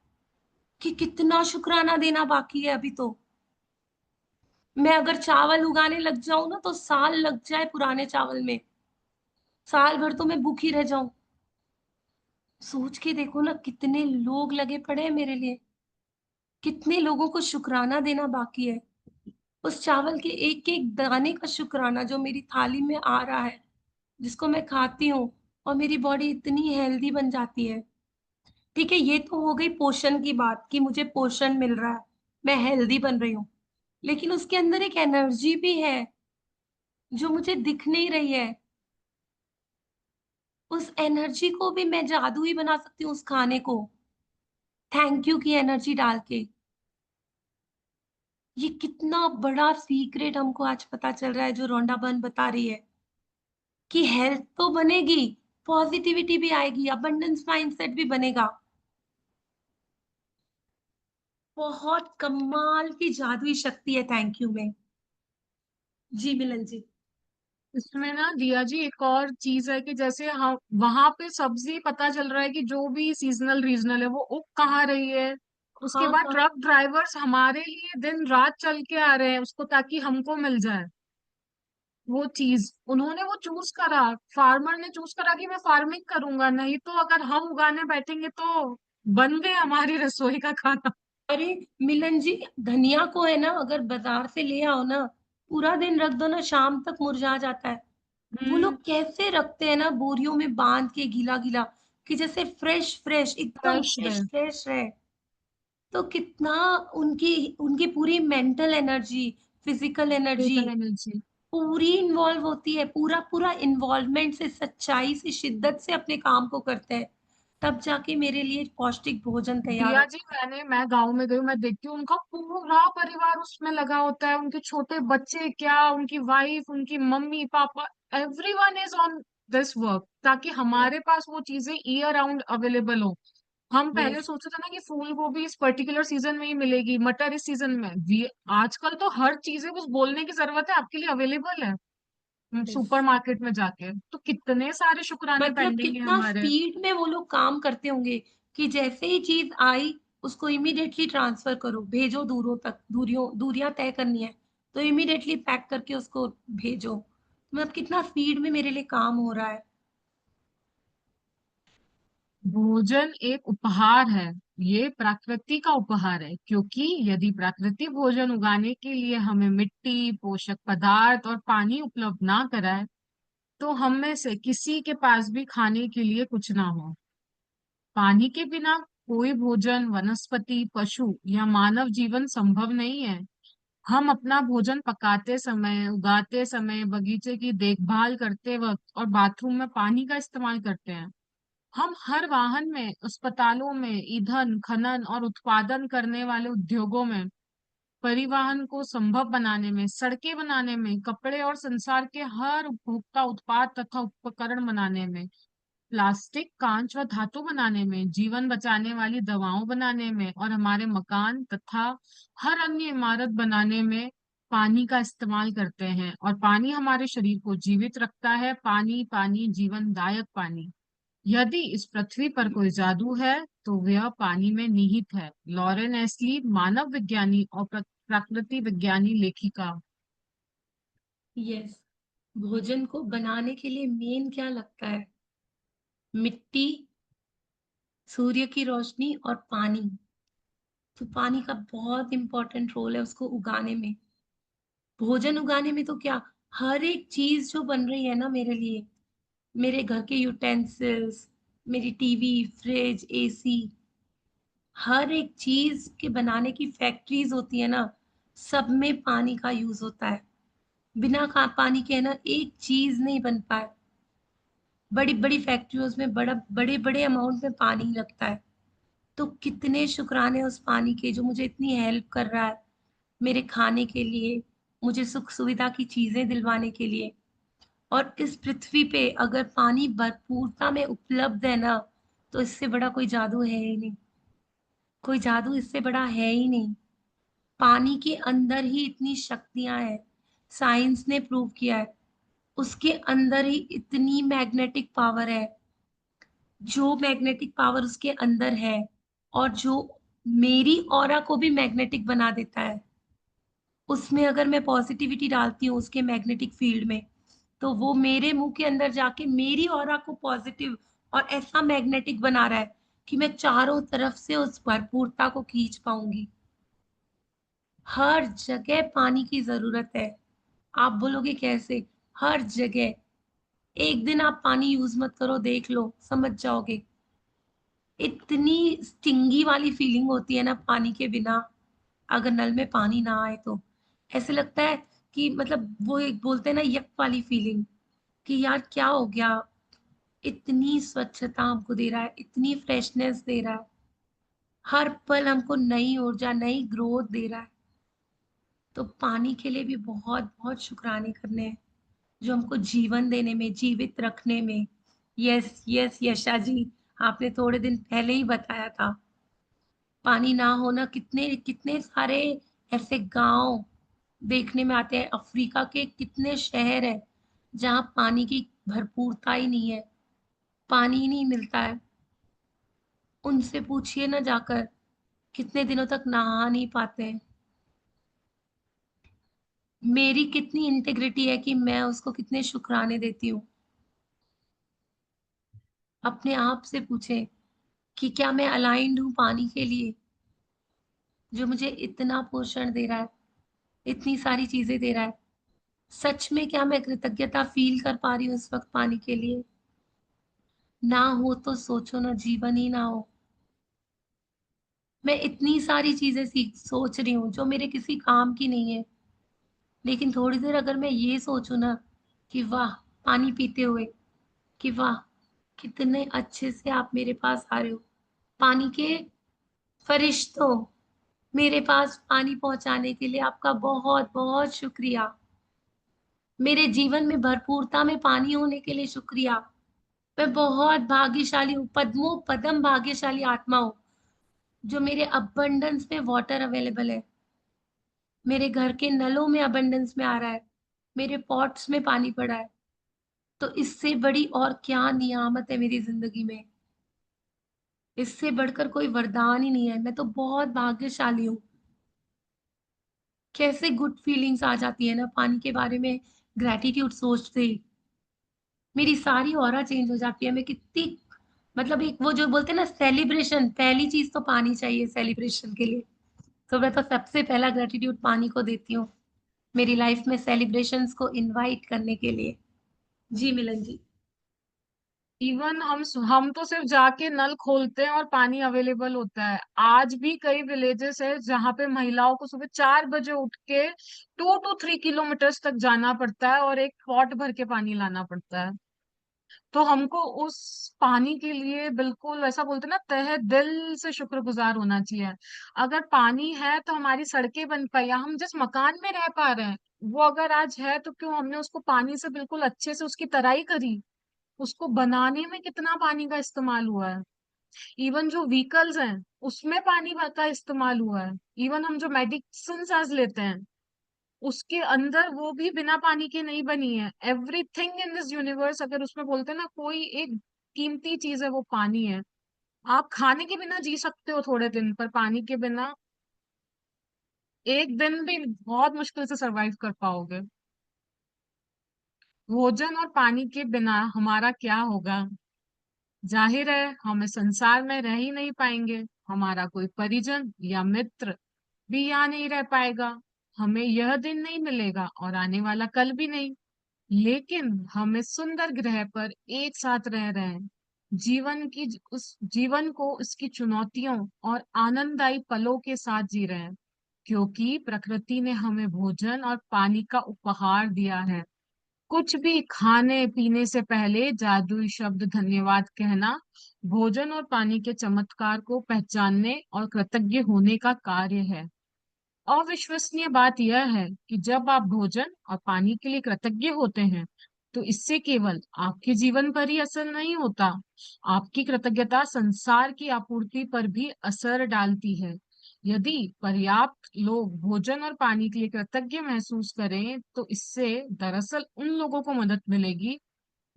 कि कितना शुक्राना देना बाकी है अभी तो। मैं अगर चावल उगाने लग जाऊं ना, तो साल लग जाए पुराने चावल में, साल भर तो मैं भूखी रह जाऊं। सोच के देखो ना, कितने लोग लगे पड़े हैं मेरे लिए, कितने लोगों को शुक्राना देना बाकी है। उस चावल के एक एक दाने का शुक्राना जो मेरी थाली में आ रहा है, जिसको मैं खाती हूँ और मेरी बॉडी इतनी हेल्दी बन जाती है। ठीक है, ये तो हो गई पोषण की बात कि मुझे पोषण मिल रहा है, मैं हेल्दी बन रही हूँ। लेकिन उसके अंदर एक एनर्जी भी है जो मुझे दिख नहीं रही है। उस एनर्जी को भी मैं जादू ही बना सकती हूँ, उस खाने को थैंक यू की एनर्जी डाल के। ये कितना बड़ा सीक्रेट हमको आज पता चल रहा है, जो रोंडा बहन बता रही है कि हेल्थ तो बनेगी, पॉजिटिविटी भी आएगी, अबंडेंस माइंडसेट भी बनेगा। बहुत कमाल की जादुई शक्ति है थैंक यू में। जी मिलन जी। इसमें ना दिया जी एक और चीज है कि जैसे हम वहां पे सब्जी पता चल रहा है कि जो भी सीजनल रीजनल है वो उग कहाँ रही है। उसके हाँ बाद हाँ। ट्रक ड्राइवर्स हमारे लिए दिन रात चल के आ रहे हैं उसको ताकि हमको मिल जाए वो चीज। उन्होंने वो चूज करा, फार्मर ने चूज करा कि मैं फार्मिंग करूंगा, नहीं तो अगर हम उगाने बैठेंगे तो बन गए हमारी रसोई का खाना। अरे मिलन जी, धनिया को है ना, अगर बाजार से ले आओ ना, पूरा दिन रख दो ना, शाम तक मुरझा जाता है। वो हम्म। लोग कैसे रखते हैं ना, बोरियों में बांध के गीला गीला, कि जैसे फ्रेश फ्रेश, एकदम फ्रेश फ्रेश रहे। फ्रेश रहे। तो कितना उनकी उनकी पूरी मेंटल एनर्जी, फिजिकल एनर्जी लेकर एनर्जी। पूरी इन्वॉल्व होती है, पूरा पूरा इन्वॉल्वमेंट से, सच्चाई से, शिद्दत से अपने काम को करते हैं, तब जाके मेरे लिए पौष्टिक भोजन तैयार दिया होता जी मैं गांव में गई हूँ, मैं देखती हूँ उनका पूरा परिवार उसमें लगा होता है, उनके छोटे बच्चे क्या, उनकी वाइफ, उनकी mummy papa, everyone is on this work ताकि है। हमारे पास वो चीजें ईयर राउंड अवेलेबल हो। हम पहले यस। सोचते थे ना कि फूल गोभी इस पर्टिकुलर सीजन में ही मिलेगी, मटर इस सीजन में भी, आजकल तो हर चीजें बस बोलने की जरूरत है आपके लिए अवेलेबल है। सुपरमार्केट में जाके, तो कितने सारे शुक्राने मतलब पेंडिंग है कितना हमारे। स्पीड में वो लोग काम करते होंगे कि जैसे ही चीज आई उसको इमीडिएटली ट्रांसफर करो, भेजो दूरों तक, दूरियां तय करनी है तो इमीडिएटली पैक करके उसको भेजो। मतलब कितना स्पीड में मेरे लिए काम हो रहा है। भोजन एक उपहार है, ये प्रकृति का उपहार है, क्योंकि यदि प्रकृति भोजन उगाने के लिए हमें मिट्टी, पोषक पदार्थ और पानी उपलब्ध ना कराए, तो हम में से किसी के पास भी खाने के लिए कुछ ना हो। पानी के बिना कोई भोजन, वनस्पति, पशु या मानव जीवन संभव नहीं है। हम अपना भोजन पकाते समय, उगाते समय, बगीचे की देखभाल करते वक्त और बाथरूम में पानी का इस्तेमाल करते हैं। हम हर वाहन में, अस्पतालों में, ईंधन खनन और उत्पादन करने वाले उद्योगों में, परिवहन को संभव बनाने में, सड़कें बनाने में, कपड़े और संसार के हर उपभोक्ता उत्पाद तथा उपकरण बनाने में, प्लास्टिक, कांच व धातु बनाने में, जीवन बचाने वाली दवाओं बनाने में और हमारे मकान तथा हर अन्य इमारत बनाने में पानी का इस्तेमाल करते हैं। और पानी हमारे शरीर को जीवित रखता है। पानी, पानी, जीवनदायक पानी। यदि इस पृथ्वी पर कोई जादू है तो वह पानी में निहित है। लॉरेन एस्ली, मानव विज्ञानी और प्रकृति विज्ञानी लेखिका। यस। भोजन को बनाने के लिए मेन क्या लगता है? मिट्टी, सूर्य की रोशनी और पानी। तो पानी का बहुत इंपॉर्टेंट रोल है उसको उगाने में। भोजन उगाने में तो क्या, हर एक चीज जो बन रही है ना मेरे लिए, मेरे घर के यूटेंसिल्स, मेरी टीवी, फ्रिज, एसी, हर एक चीज के बनाने की फैक्ट्रीज होती है ना, सब में पानी का यूज होता है। बिना पानी के है ना एक चीज नहीं बन पाए। बड़ी बड़ी फैक्ट्रियों में बड़े बड़े अमाउंट में पानी लगता है। तो कितने शुक्राने उस पानी के जो मुझे इतनी हेल्प कर रहा है मेरे खाने के लिए, मुझे सुख सुविधा की चीजें दिलवाने के लिए। और इस पृथ्वी पे अगर पानी भरपूरता में उपलब्ध है ना, तो इससे बड़ा कोई जादू है ही नहीं। कोई जादू इससे बड़ा है ही नहीं। पानी के अंदर ही इतनी शक्तियां हैं, साइंस ने प्रूव किया है। उसके अंदर ही इतनी मैग्नेटिक पावर है, जो मैग्नेटिक पावर उसके अंदर है और जो मेरी ऑरा को भी मैग्नेटिक बना देता है। उसमें अगर मैं पॉजिटिविटी डालती हूँ उसके मैग्नेटिक फील्ड में, तो वो मेरे मुंह के अंदर जाके मेरी ऑरा को पॉजिटिव और ऐसा मैग्नेटिक बना रहा है कि मैं चारों तरफ से उस भरपूरता को खींच पाऊंगी। हर जगह पानी की जरूरत है। आप बोलोगे कैसे? हर जगह। एक दिन आप पानी यूज मत करो, देख लो, समझ जाओगे। इतनी स्टिंगी वाली फीलिंग होती है ना पानी के बिना, अगर नल में पानी ना आए तो ऐसे लगता है कि मतलब वो एक बोलते हैं ना यक वाली फीलिंग, कि यार क्या हो गया। इतनी स्वच्छता हमको दे रहा है, इतनी फ्रेशनेस दे रहा है, हर पल हमको नई ऊर्जा, नई ग्रोथ दे रहा है। तो पानी के लिए भी बहुत बहुत शुक्राने करने हैं, जो हमको जीवन देने में, जीवित रखने में। यस यस यशा जी, आपने थोड़े दिन पहले ही बताया था। पानी ना होना, कितने कितने सारे ऐसे गांव देखने में आते हैं। अफ्रीका के कितने शहर है जहाँ पानी की भरपूरता ही नहीं है, पानी ही नहीं मिलता है। उनसे पूछिए ना जाकर, कितने दिनों तक नहा नहीं पाते हैं। मेरी कितनी इंटेग्रिटी है कि मैं उसको कितने शुक्राने देती हूँ। अपने आप से पूछे कि क्या मैं अलाइंड हूँ पानी के लिए, जो मुझे इतना पोषण दे रहा है, इतनी सारी चीजें दे रहा है। सच में क्या मैं कृतज्ञता फील कर पा रही हूँ इस वक्त पानी के लिए? ना हो तो सोचो ना, जीवन ही ना हो। मैं इतनी सारी चीजें सीख सोच रही हूँ जो मेरे किसी काम की नहीं है, लेकिन थोड़ी देर अगर मैं ये सोचूं ना कि वाह, पानी पीते हुए, कि वाह कितने अच्छे से आप मेरे पास आ रहे हो, पानी के फरिश्तों, मेरे पास पानी पहुंचाने के लिए आपका बहुत बहुत शुक्रिया। मेरे जीवन में भरपूरता में पानी होने के लिए शुक्रिया। मैं बहुत भाग्यशाली हूँ, पद्मों पदम भाग्यशाली आत्मा हूँ, जो मेरे अबंडेंस में वाटर अवेलेबल है, मेरे घर के नलों में अबंडेंस में आ रहा है, मेरे पॉट्स में पानी पड़ा है, तो इससे बड़ी और क्या नियामत है मेरी जिंदगी में। इससे बढ़कर कोई वरदान ही नहीं है। मैं तो बहुत भाग्यशाली हूँ। कैसे गुड फीलिंग्स आ जाती है ना पानी के बारे में ग्रेटिट्यूड सोचते ही। मेरी सारी ऑरा चेंज हो जाती है। मैं कितनी, मतलब एक वो जो बोलते हैं ना सेलिब्रेशन, पहली चीज तो पानी चाहिए सेलिब्रेशन के लिए। तो मैं तो सबसे पहला ग्रेटिट्यूड पानी को देती हूँ, मेरी लाइफ में सेलिब्रेशंस को इनवाइट करने के लिए। जी मिलन जी। इवन हम तो सिर्फ जाके नल खोलते हैं और पानी अवेलेबल होता है। आज भी कई विलेजेस है जहाँ पे महिलाओं को सुबह 4 बजे उठ के 2 to 3 किलोमीटर्स तक जाना पड़ता है और एक पॉट भर के पानी लाना पड़ता है। तो हमको उस पानी के लिए बिल्कुल ऐसा बोलते हैं ना, तहे दिल से शुक्रगुजार होना चाहिए। अगर पानी है तो हमारी सड़कें बन पाई, या हम जिस मकान में रह पा रहे हैं वो अगर आज है तो क्यों हमने उसको पानी से बिल्कुल अच्छे से उसकी तराई करी। उसको बनाने में कितना पानी का इस्तेमाल हुआ है। इवन जो व्हीकल्स हैं उसमें पानी का इस्तेमाल हुआ है। इवन हम जो मेडिसिन आज लेते हैं उसके अंदर वो भी बिना पानी के नहीं बनी है। एवरीथिंग इन दिस यूनिवर्स, अगर उसमें बोलते हैं ना कोई एक कीमती चीज है वो पानी है। आप खाने के बिना जी सकते हो थोड़े दिन, पर पानी के बिना एक दिन भी बहुत मुश्किल से सरवाइव कर पाओगे। भोजन और पानी के बिना हमारा क्या होगा। जाहिर है हम इस संसार में रह ही नहीं पाएंगे। हमारा कोई परिजन या मित्र भी यहाँ नहीं रह पाएगा। हमें यह दिन नहीं मिलेगा और आने वाला कल भी नहीं। लेकिन हम इस सुंदर ग्रह पर एक साथ रह रहे हैं। उस जीवन को इसकी चुनौतियों और आनंददायी पलों के साथ जी रहे हैं, क्योंकि प्रकृति ने हमें भोजन और पानी का उपहार दिया है। कुछ भी खाने पीने से पहले जादुई शब्द धन्यवाद कहना भोजन और पानी के चमत्कार को पहचानने और कृतज्ञ होने का कार्य है। अविश्वसनीय बात यह है कि जब आप भोजन और पानी के लिए कृतज्ञ होते हैं तो इससे केवल आपके जीवन पर ही असर नहीं होता, आपकी कृतज्ञता संसार की आपूर्ति पर भी असर डालती है। यदि पर्याप्त लोग भोजन और पानी के लिए कृतज्ञ महसूस करें तो इससे दरअसल उन लोगों को मदद मिलेगी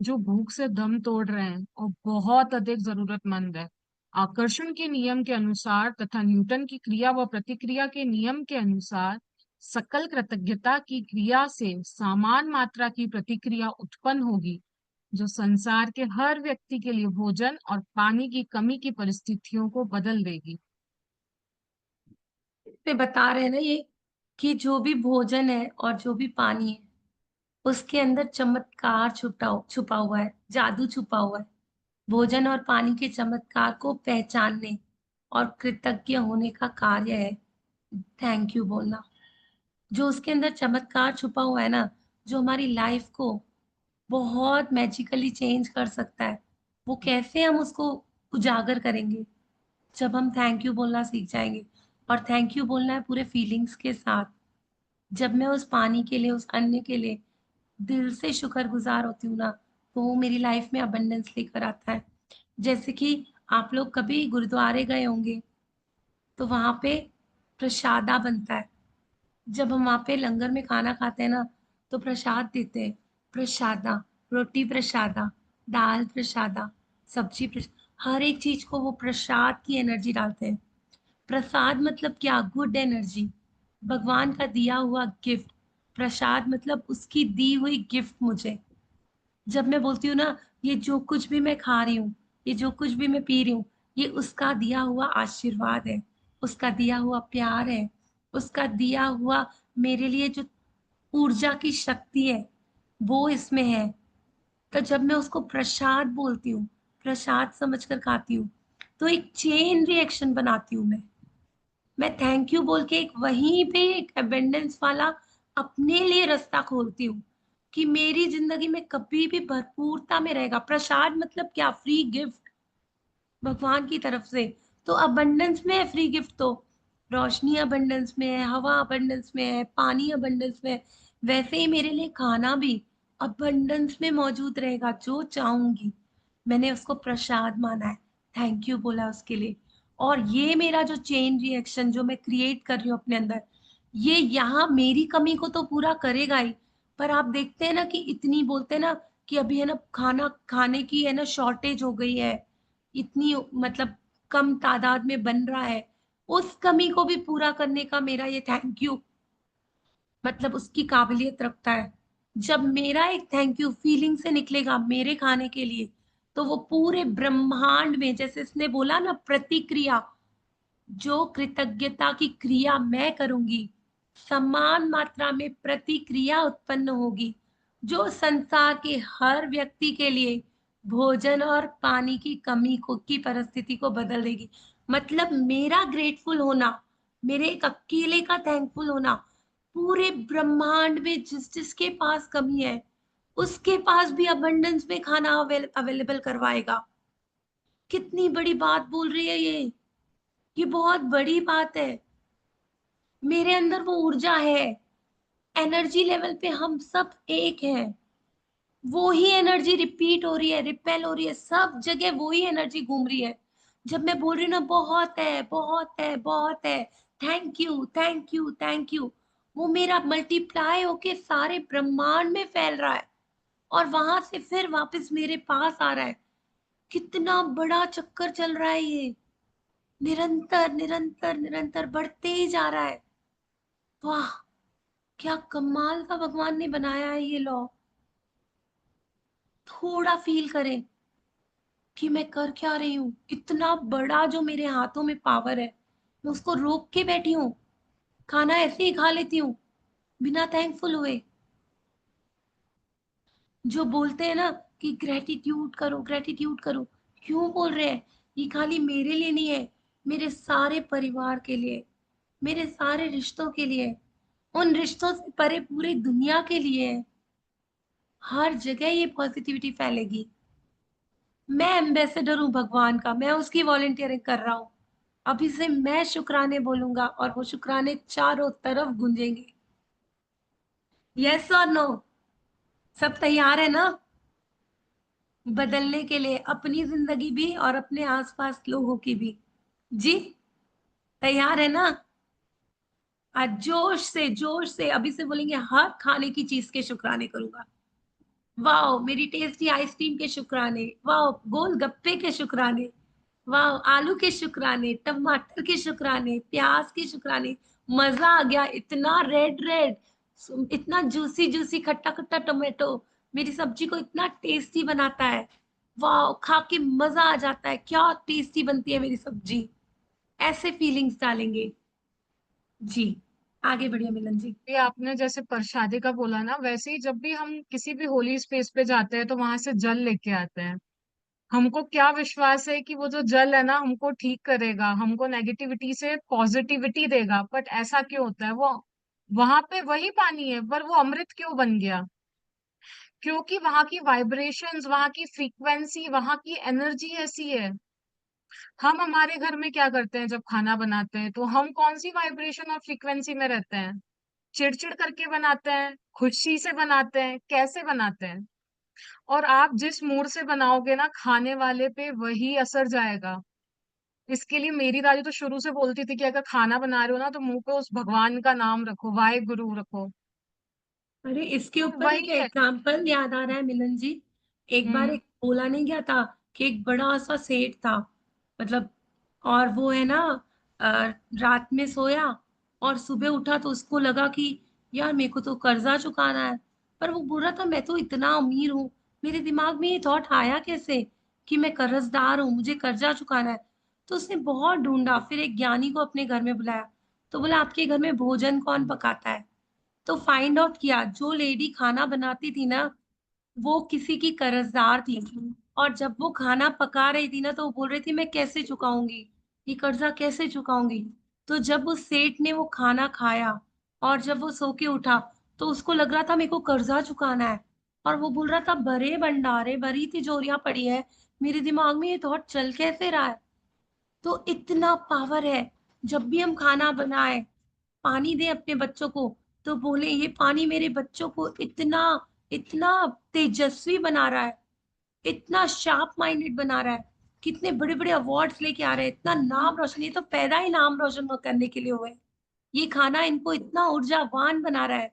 जो भूख से दम तोड़ रहे हैं और बहुत अधिक जरूरतमंद है। आकर्षण के नियम के अनुसार तथा न्यूटन की क्रिया व प्रतिक्रिया के नियम के अनुसार सकल कृतज्ञता की क्रिया से समान मात्रा की प्रतिक्रिया उत्पन्न होगी, जो संसार के हर व्यक्ति के लिए भोजन और पानी की कमी की परिस्थितियों को बदल देगी। पे बता रहे हैं ना ये, कि जो भी भोजन है और जो भी पानी है उसके अंदर चमत्कार छुपा हुआ है, जादू छुपा हुआ है। भोजन और पानी के चमत्कार को पहचानने और कृतज्ञ होने का कार्य है थैंक यू बोलना। जो उसके अंदर चमत्कार छुपा हुआ है ना, जो हमारी लाइफ को बहुत मैजिकली चेंज कर सकता है, वो कैसे हम उसको उजागर करेंगे? जब हम थैंक यू बोलना सीख जाएंगे। और थैंक यू बोलना है पूरे फीलिंग्स के साथ। जब मैं उस पानी के लिए, उस अन्न के लिए दिल से शुक्रगुजार होती हूँ ना, तो वो मेरी लाइफ में अबंडेंस लेकर आता है। जैसे कि आप लोग कभी गुरुद्वारे गए होंगे, तो वहां पे प्रसादा बनता है। जब हम वहां पे लंगर में खाना खाते हैं ना, तो प्रसाद देते हैं। प्रसादा, रोटी प्रसादा, दाल प्रसादा, सब्जी हर एक चीज को वो प्रसाद की एनर्जी डालते हैं। प्रसाद मतलब क्या? गुड एनर्जी, भगवान का दिया हुआ गिफ्ट। प्रसाद मतलब उसकी दी हुई गिफ्ट मुझे। जब मैं बोलती हूँ ना, ये जो कुछ भी मैं खा रही हूँ, ये जो कुछ भी मैं पी रही हूँ, ये उसका दिया हुआ आशीर्वाद है, उसका दिया हुआ प्यार है, उसका दिया हुआ मेरे लिए जो ऊर्जा की शक्ति है, वो इसमें है। तो जब मैं उसको प्रसाद बोलती हूँ, प्रसाद समझकर खाती हूँ, तो एक चेन रिएक्शन बनाती हूँ मैं थैंक यू बोल के एक वहीं पे एक अबेंडेंस वाला अपने लिए रास्ता खोलती हूँ, कि मेरी जिंदगी में कभी भी भरपूरता में रहेगा। प्रसाद मतलब क्या? फ्री गिफ्ट भगवान की तरफ से। तो अबंडेंस में है फ्री गिफ्ट। तो रोशनी अबंडेंस में है, हवा अबंडेंस में है, पानी अबंडेंस में है। वैसे ही मेरे लिए खाना भी अबंडेंस में मौजूद रहेगा, जो चाहूंगी। मैंने उसको प्रसाद माना है, थैंक यू बोला उसके लिए। और ये मेरा जो चेन रिएक्शन जो मैं क्रिएट कर रही हूँ अपने अंदर, ये यहाँ मेरी कमी को तो पूरा करेगा ही, पर आप देखते हैं ना कि इतनी बोलते हैं ना कि अभी है ना खाना खाने की है ना शॉर्टेज हो गई है, इतनी मतलब कम तादाद में बन रहा है, उस कमी को भी पूरा करने का मेरा ये थैंक यू मतलब उसकी काबिलियत रखता है। जब मेरा एक थैंक यू फीलिंग से निकलेगा मेरे खाने के लिए, तो वो पूरे ब्रह्मांड में, जैसे इसने बोला ना प्रतिक्रिया, जो कृतज्ञता की क्रिया मैं करूंगी, समान मात्रा में प्रतिक्रिया उत्पन्न होगी, जो संसार के हर व्यक्ति के लिए भोजन और पानी की कमी को की परिस्थिति को बदल देगी। मतलब मेरा ग्रेटफुल होना, मेरे एक अकेले का थैंकफुल होना, पूरे ब्रह्मांड में जिस जिसके पास कमी है, उसके पास भी अबंडेंस में खाना अवेलेबल करवाएगा। कितनी बड़ी बात बोल रही है ये बहुत बड़ी बात है। मेरे अंदर वो ऊर्जा है, एनर्जी लेवल पे हम सब एक हैं। वो ही एनर्जी रिपीट हो रही है, रिपेल हो रही है, सब जगह वो ही एनर्जी घूम रही है। जब मैं बोल रही हूँ ना बहुत है, बहुत है, बहुत है, thank you, thank you, thank you, वो मेरा मल्टीप्लाई होके सारे ब्रह्मांड में फैल रहा है और वहां से फिर वापस मेरे पास आ रहा है। कितना बड़ा चक्कर चल रहा है ये, निरंतर निरंतर निरंतर बढ़ते ही जा रहा है। वाह, क्या कमाल का भगवान ने बनाया है ये लॉ। थोड़ा फील करें कि मैं कर क्या रही हूँ, इतना बड़ा जो मेरे हाथों में पावर है, मैं उसको रोक के बैठी हूँ, खाना ऐसे ही खा लेती हूँ बिना थैंकफुल हुए। जो बोलते हैं ना कि ग्रेटिट्यूड करो, ग्रेटिट्यूड करो, क्यों बोल रहे हैं? ये खाली मेरे लिए नहीं है, मेरे सारे परिवार के लिए, मेरे सारे रिश्तों के लिए, उन रिश्तों से परे पूरी दुनिया के लिए है। हर जगह ये पॉजिटिविटी फैलेगी। मैं एम्बेसडर हूँ भगवान का, मैं उसकी वॉलंटियरिंग कर रहा हूँ। अभी से मैं शुक्राने बोलूंगा और वो शुक्राने चारों तरफ गूंजेंगे। यस और नो? सब तैयार है ना बदलने के लिए, अपनी जिंदगी भी और अपने आसपास लोगों की भी? जी, तैयार है ना? आज जोश से अभी से बोलेंगे हर खाने की चीज के शुक्राने करूंगा। वाओ, मेरी टेस्टी आइसक्रीम के शुक्राने, वाओ गोलगप्पे के शुक्राने, वाह आलू के शुक्राने, टमाटर के शुक्राने, प्याज के शुक्राने। मजा आ गया, इतना रेड रेड, इतना जूसी जूसी खट्टा खट्टा टोमेटो मेरी सब्जी को इतना टेस्टी बनाता है। वाह, खा के मजा आ जाता है, क्या टेस्टी बनती है मेरी सब्जी। ऐसे फीलिंग्स डालेंगे। जी, आगे बढ़िए मिलन जी। ये आपने जैसे प्रसादी का बोला ना, वैसे ही जब भी हम किसी भी होली स्पेस पे जाते हैं तो वहां से जल लेके आते हैं। हमको क्या विश्वास है कि वो जो जल है ना हमको ठीक करेगा, हमको नेगेटिविटी से पॉजिटिविटी देगा। बट ऐसा क्यों होता है? वो वहां पे वही पानी है पर वो अमृत क्यों बन गया? क्योंकि वहां की वाइब्रेशंस, वहां की फ्रीक्वेंसी, वहां की एनर्जी ऐसी है। हम हमारे घर में क्या करते हैं जब खाना बनाते हैं, तो हम कौन सी वाइब्रेशन और फ्रीक्वेंसी में रहते हैं? चिड़चिड़ करके बनाते हैं, खुशी से बनाते हैं, कैसे बनाते हैं? और आप जिस मूड से बनाओगे ना, खाने वाले पे वही असर जाएगा। इसके लिए मेरी दादी तो शुरू से बोलती थी कि अगर खाना बना रहे हो ना तो मुंह पे उस भगवान का नाम रखो, वाहे गुरु रखो। अरे इसके तो ऊपर एक वही है। एग्जाम्पल याद आ रहा है मिलन जी। एक बार हम्म। एक बोला नहीं गया था कि एक बड़ा सा सेठ था, मतलब, और वो है ना रात में सोया और सुबह उठा तो उसको लगा कि यार मेरे को तो कर्जा चुकाना है। पर वो बोल रहा था मैं तो इतना अमीर हूँ, मेरे दिमाग में ये थॉट आया कैसे कि मैं कर्जदार हूँ, मुझे कर्जा चुकाना है। तो उसने बहुत ढूंढा, फिर एक ज्ञानी को अपने घर में बुलाया। तो बोला आपके घर में भोजन कौन पकाता है? तो फाइंड आउट किया जो लेडी खाना बनाती थी ना, वो किसी की कर्जदार थी। और जब वो खाना पका रही थी ना तो वो बोल रही थी मैं कैसे चुकाऊंगी, ये कर्जा कैसे चुकाऊंगी। तो जब उस सेठ ने वो खाना खाया और जब वो सो के उठा, तो उसको लग रहा था मेरे को कर्जा चुकाना है। और वो बोल रहा था भरे भंडारे भरी तिजोरियां पड़ी है, मेरे दिमाग में ये थॉट चल कैसे रहा है। तो इतना पावर है। जब भी हम खाना बनाए, पानी दें अपने बच्चों को, तो बोले ये पानी मेरे बच्चों को इतना इतना तेजस्वी बना रहा है, इतना शार्प माइंडेड बना रहा है, कितने बड़े बड़े अवार्ड्स लेके आ रहे हैं, इतना नाम रोशन, ये तो पैदा ही नाम रोशन करने के लिए हुए हैं। ये खाना इनको इतना ऊर्जावान बना रहा है।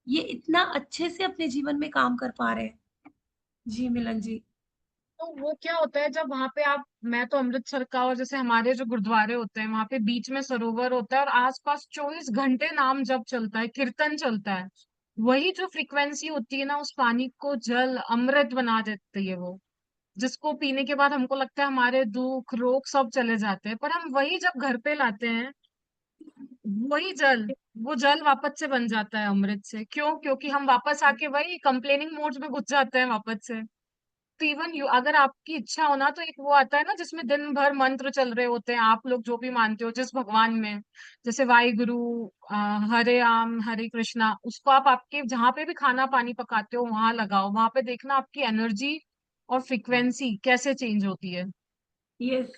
ये इतना अच्छे से अपने जीवन में काम कर पा रहे हैं। जी मिलन जी। तो वो क्या होता है जब वहां पे आप, मैं तो अमृतसर का, और जैसे हमारे जो गुरुद्वारे होते हैं वहां पे बीच में सरोवर होता है और आसपास 24 घंटे नाम जप चलता है, कीर्तन चलता है। वही जो फ्रीक्वेंसी होती है ना, उस पानी को जल अमृत बना देती है वो, जिसको पीने के बाद हमको लगता है हमारे दुख रोग सब चले जाते हैं। पर हम वही जब घर पे लाते हैं, वही जल, वो जल वापस से बन जाता है अमृत से। क्यों? क्योंकि हम वापस आके वही कंप्लेनिंग मोड में घुस जाते हैं वापस से। तो इवन यू, अगर आपकी इच्छा हो ना, तो एक वो आता है ना जिसमें दिन भर मंत्र चल रहे होते हैं, आप लोग जो भी मानते हो जिस भगवान में, जैसे वाहिगुरु, हरे राम हरे कृष्णा, उसको आप आपके जहां पे भी खाना पानी पकाते हो वहां लगाओ, वहां पे देखना आपकी एनर्जी और फ्रिक्वेंसी कैसे चेंज होती है। यस,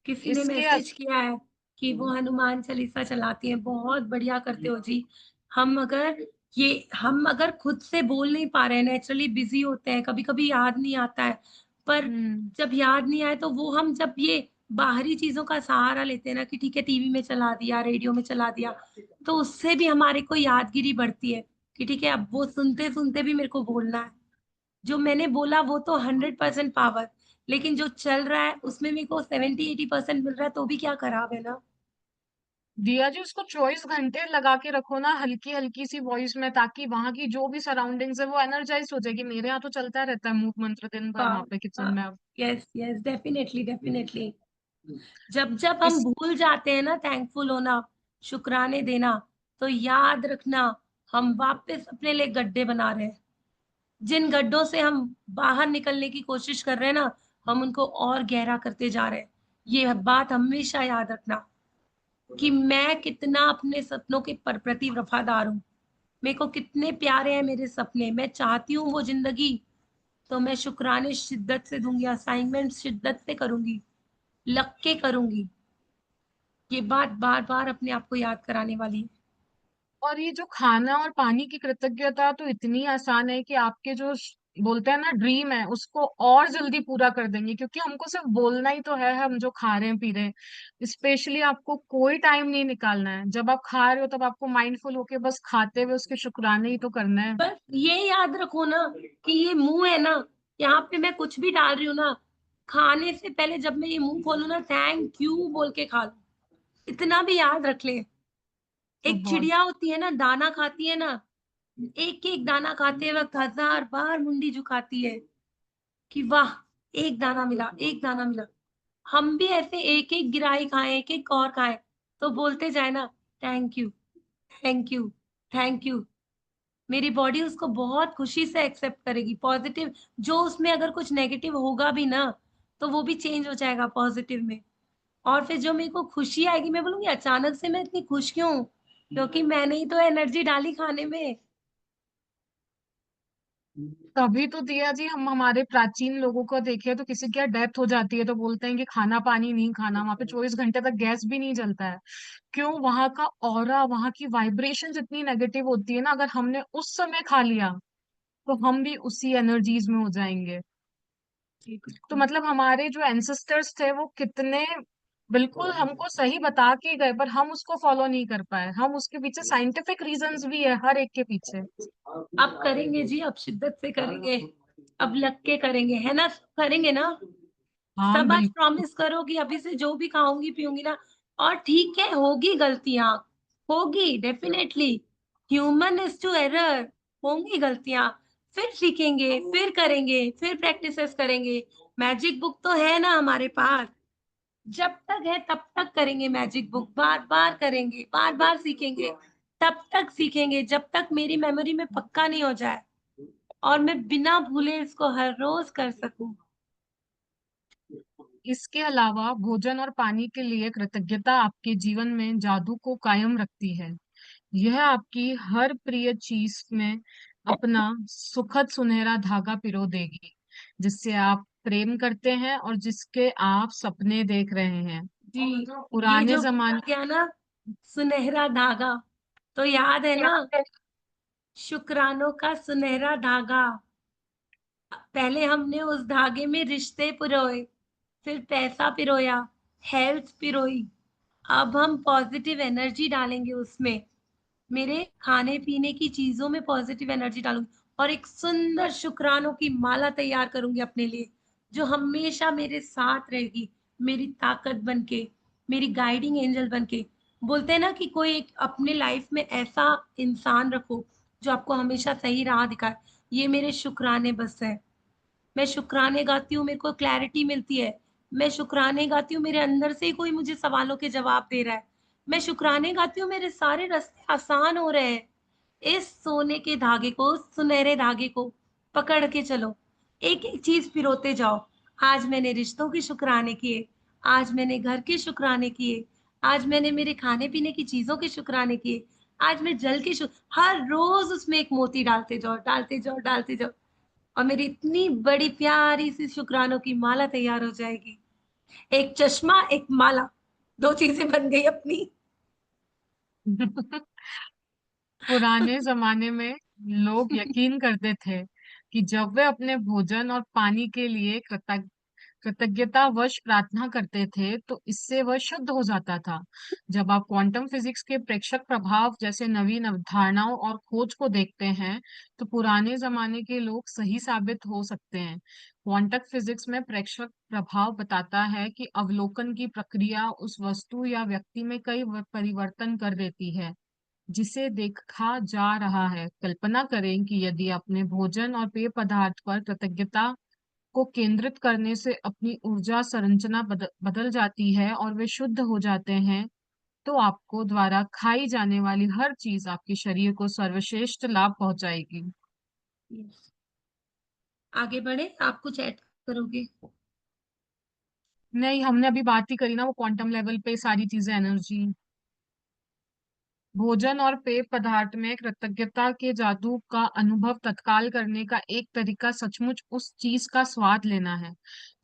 किसी ने इसके मैसेज किया है कि वो हनुमान चालीसा चलाती हैं, बहुत बढ़िया करते हो जी। हम अगर हम अगर खुद से बोल नहीं पा रहे हैं, नेचुरली बिजी होते हैं, कभी कभी याद नहीं आता है, पर हम्म, जब याद नहीं आए तो वो हम जब ये बाहरी चीजों का सहारा लेते हैं ना, कि ठीक है टीवी में चला दिया, रेडियो में चला दिया, तो उससे भी हमारे को यादगिरी बढ़ती है कि ठीक है अब वो सुनते सुनते भी मेरे को बोलना है। जो मैंने बोला वो तो 100% पावर, लेकिन जो चल रहा है उसमें मेरे को 70-80% मिल रहा है, तो भी क्या खराब है ना। दिया जी, उसको 24 घंटे लगा के रखो ना हल्की हल्की सी वॉइस में, ताकि वहां की जो भी सराउंडिंग्स है वो एनर्जाइज हो जाएगी। मेरे यहाँ तो चलता रहता है मूक मंत्र दिन भर वहां पे किचन में अब। Yes yes, definitely definitely. जब जब हम इस भूल जाते हैं ना थैंकफुल होना, शुक्राने देना, तो याद रखना हम वापस अपने लिए गड्ढे बना रहे हैं। जिन गड्ढों से हम बाहर निकलने की कोशिश कर रहे हैं ना, हम उनको और गहरा करते जा रहे हैं। ये बात हमेशा याद रखना कि मैं कितना अपने सपनों के प्रति वफादार हूँ। मेरे को कितने प्यारे हैं मेरे सपने, मैं चाहती हूँ वो जिंदगी, तो मैं शुक्राने शिद्दत से दूंगी, असाइनमेंट शिद्दत से करूंगी, लग के करूंगी। ये बात बार बार अपने आप को याद कराने वाली है। और ये जो खाना और पानी की कृतज्ञता तो इतनी आसान है कि आपके जो बोलते हैं ना ड्रीम है उसको और जल्दी पूरा कर देंगे, क्योंकि हमको सिर्फ बोलना ही तो है, हम जो खा रहे हैं पी रहे हैं। स्पेशली आपको कोई टाइम नहीं निकालना है, जब आप खा रहे हो तब आपको माइंडफुल होके बस खाते हुए उसके शुक्राने ही तो करना है। बस ये याद रखो ना कि ये मुंह है ना, यहाँ पे मैं कुछ भी डाल रही हूँ ना, खाने से पहले जब मैं ये मुंह खोलूँ ना, थैंक यू बोल के खा लूं। इतना भी याद रख ले। एक बहुत। चिड़िया होती है ना, दाना खाती है ना, एक एक दाना खाते वक्त 1000 बार मुंडी झुकाती है कि वाह, एक दाना मिला, एक दाना मिला। हम भी ऐसे एक एक गिराई खाएं, एक एक और खाएं, तो बोलते जाए ना, thank you, thank you, thank you. मेरी बॉडी उसको बहुत खुशी से एक्सेप्ट करेगी, पॉजिटिव। जो उसमें अगर कुछ नेगेटिव होगा भी ना, तो वो भी चेंज हो जाएगा पॉजिटिव में। और फिर जो मेरे को खुशी आएगी, मैं बोलूंगी अचानक से मैं इतनी खुश क्यों हूं? क्योंकि मैंने ही तो एनर्जी डाली खाने में। तभी तो दिया जी, हम हमारे प्राचीन लोगों को देखें तो किसी की डेथ हो जाती है तो बोलते हैं कि खाना पानी नहीं खाना, वहां पे 24 घंटे तक गैस भी नहीं जलता है। क्यों? वहां का ऑरा, वहां की वाइब्रेशन इतनी नेगेटिव होती है ना, अगर हमने उस समय खा लिया तो हम भी उसी एनर्जीज में हो जाएंगे। जी तो बिल्कुल। मतलब हमारे जो एंसेस्टर्स थे वो कितने बिल्कुल हमको सही बता के गए, पर हम उसको फॉलो नहीं कर पाए। हम उसके पीछे साइंटिफिक रीजंस भी है हर एक के पीछे। अब करेंगे जी, अब शिद्दत से करेंगे, अब लग के करेंगे, है ना? करेंगे ना? हाँ सब आज बिल्कुल। प्रॉमिस करो कि अभी से जो भी खाऊंगी पीऊंगी ना। और ठीक है, होगी गलतियां, होगी definitely, human is to error, होंगी गलतियां। फिर सीखेंगे, फिर करेंगे, फिर प्रैक्टिसेस करेंगे। मैजिक बुक तो है ना हमारे पास, जब तक है तब तक करेंगे मैजिक बुक, बार बार करेंगे, बार बार सीखेंगे, तब तक सीखेंगे जब तक मेरी मेमोरी में पक्का नहीं हो जाए और मैं बिना भूले इसको हर रोज कर सकूं। इसके अलावा भोजन और पानी के लिए कृतज्ञता आपके जीवन में जादू को कायम रखती है। यह आपकी हर प्रिय चीज में अपना सुखद सुनहरा धागा पिरो देगी, जिससे आप प्रेम करते हैं और जिसके आप सपने देख रहे हैं। जी, ये पुराने जो बोला जमाने गया ना, सुनहरा धागा, तो याद है ना, शुक्रानों का सुनहरा धागा। पहले हमने उस धागे में रिश्ते पिरोए, फिर पैसा पिरोया, हेल्थ पिरोई, अब हम पॉजिटिव एनर्जी डालेंगे उसमें। मेरे खाने पीने की चीजों में पॉजिटिव एनर्जी डालूंगी और एक सुंदर शुक्रानों की माला तैयार करूंगी अपने लिए, जो हमेशा मेरे साथ रहेगी, मेरी ताकत बनके, मेरी गाइडिंग एंजल बनके। बोलते हैं ना कि कोई एक अपने लाइफ में ऐसा इंसान रखो जो आपको हमेशा सही राह दिखाए। ये मेरे शुक्राने बस है। मैं शुक्राने गाती हूँ, मेरे को क्लैरिटी मिलती है। मैं शुक्राने गाती हूँ, मेरे अंदर से ही कोई मुझे सवालों के जवाब दे रहा है। मैं शुक्राने गाती हूँ, मेरे सारे रास्ते आसान हो रहे हैं। इस सोने के धागे को, सुनहरे धागे को पकड़ के चलो, एक एक चीज पिरोते जाओ। आज मैंने रिश्तों के शुक्राने किए, आज मैंने घर के शुक्राने किए, आज मैंने मेरे खाने पीने की चीजों के शुक्राने किए, आज मैं जल के हर रोज उसमें एक मोती डालते जाओ, डालते जाओ, डालते जाओ, और मेरी इतनी बड़ी प्यारी सी शुक्रानों की माला तैयार हो जाएगी। एक चश्मा, एक माला, दो चीजें बन गई अपनी। पुराने जमाने में लोग यकीन करते थे कि जब वे अपने भोजन और पानी के लिए कृतज्ञतावश प्रार्थना करते थे तो इससे वह शुद्ध हो जाता था। जब आप क्वांटम फिजिक्स के प्रेक्षक प्रभाव जैसे नवीन अवधारणाओं और खोज को देखते हैं तो पुराने जमाने के लोग सही साबित हो सकते हैं। क्वांटम फिजिक्स में प्रेक्षक प्रभाव बताता है कि अवलोकन की प्रक्रिया उस वस्तु या व्यक्ति में कई परिवर्तन कर देती है जिसे देखा जा रहा है। कल्पना करें कि यदि अपने भोजन और पेय पदार्थ पर कृतज्ञता को केंद्रित करने से अपनी ऊर्जा संरचना बदल जाती है और वे शुद्ध हो जाते हैं, तो आपको द्वारा खाई जाने वाली हर चीज आपके शरीर को सर्वश्रेष्ठ लाभ पहुंचाएगी। Yes. आगे बढ़े, आप कुछ ऐड करोगे? नहीं, हमने अभी बात ही करी ना वो क्वांटम लेवल पे सारी चीजें एनर्जी। भोजन और पेय पदार्थ में कृतज्ञता के जादू का अनुभव तत्काल करने का एक तरीका सचमुच उस चीज का स्वाद लेना है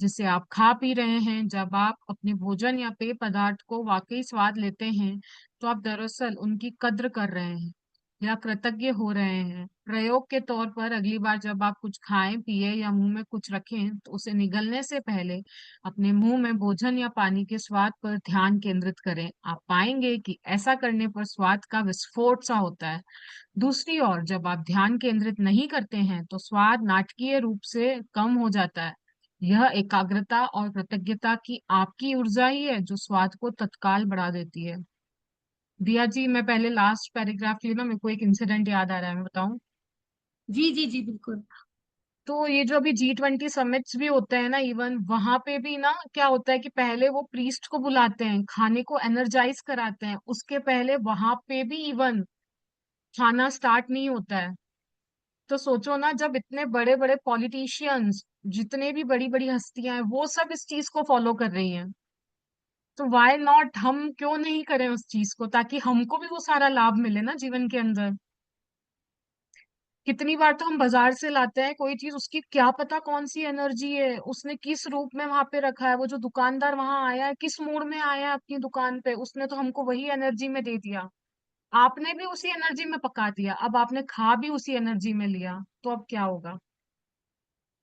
जिसे आप खा पी रहे हैं। जब आप अपने भोजन या पेय पदार्थ को वाकई स्वाद लेते हैं तो आप दरअसल उनकी कद्र कर रहे हैं या कृतज्ञ हो रहे हैं। प्रयोग के तौर पर अगली बार जब आप कुछ खाएं पिए या मुंह में कुछ रखें तो उसे निगलने से पहले अपने मुंह में भोजन या पानी के स्वाद पर ध्यान केंद्रित करें। आप पाएंगे कि ऐसा करने पर स्वाद का विस्फोट सा होता है। दूसरी ओर जब आप ध्यान केंद्रित नहीं करते हैं तो स्वाद नाटकीय रूप से कम हो जाता है। यह एकाग्रता और कृतज्ञता की आपकी ऊर्जा ही है जो स्वाद को तत्काल बढ़ा देती है। दिया जी, मैं पहले लास्ट पैराग्राफ के लिए ना मेरे को एक इंसिडेंट याद आ रहा है, मैं बताऊं? जी जी जी, बिल्कुल। तो ये जो अभी G20 समिट्स भी होते हैं ना, इवन वहां पे भी ना क्या होता है कि पहले वो प्रीस्ट को बुलाते हैं, खाने को एनर्जाइज कराते हैं, उसके पहले वहां पे भी इवन खाना स्टार्ट नहीं होता है। तो सोचो ना, जब इतने बड़े बड़े पॉलिटिशियंस, जितने भी बड़ी बड़ी हस्तियां हैं, वो सब इस चीज को फॉलो कर रही हैं, तो वाई नॉट, हम क्यों नहीं करें उस चीज को ताकि हमको भी वो सारा लाभ मिले ना जीवन के अंदर। कितनी बार तो हम बाजार से लाते हैं कोई चीज, उसकी क्या पता कौन सी एनर्जी है, उसने किस रूप में वहां पे रखा है, वो जो दुकानदार वहां आया है किस मूड में आया है अपनी दुकान पे, उसने तो हमको वही एनर्जी में दे दिया। आपने भी उसी एनर्जी में पका दिया, अब आपने खा भी उसी एनर्जी में लिया, तो अब क्या होगा?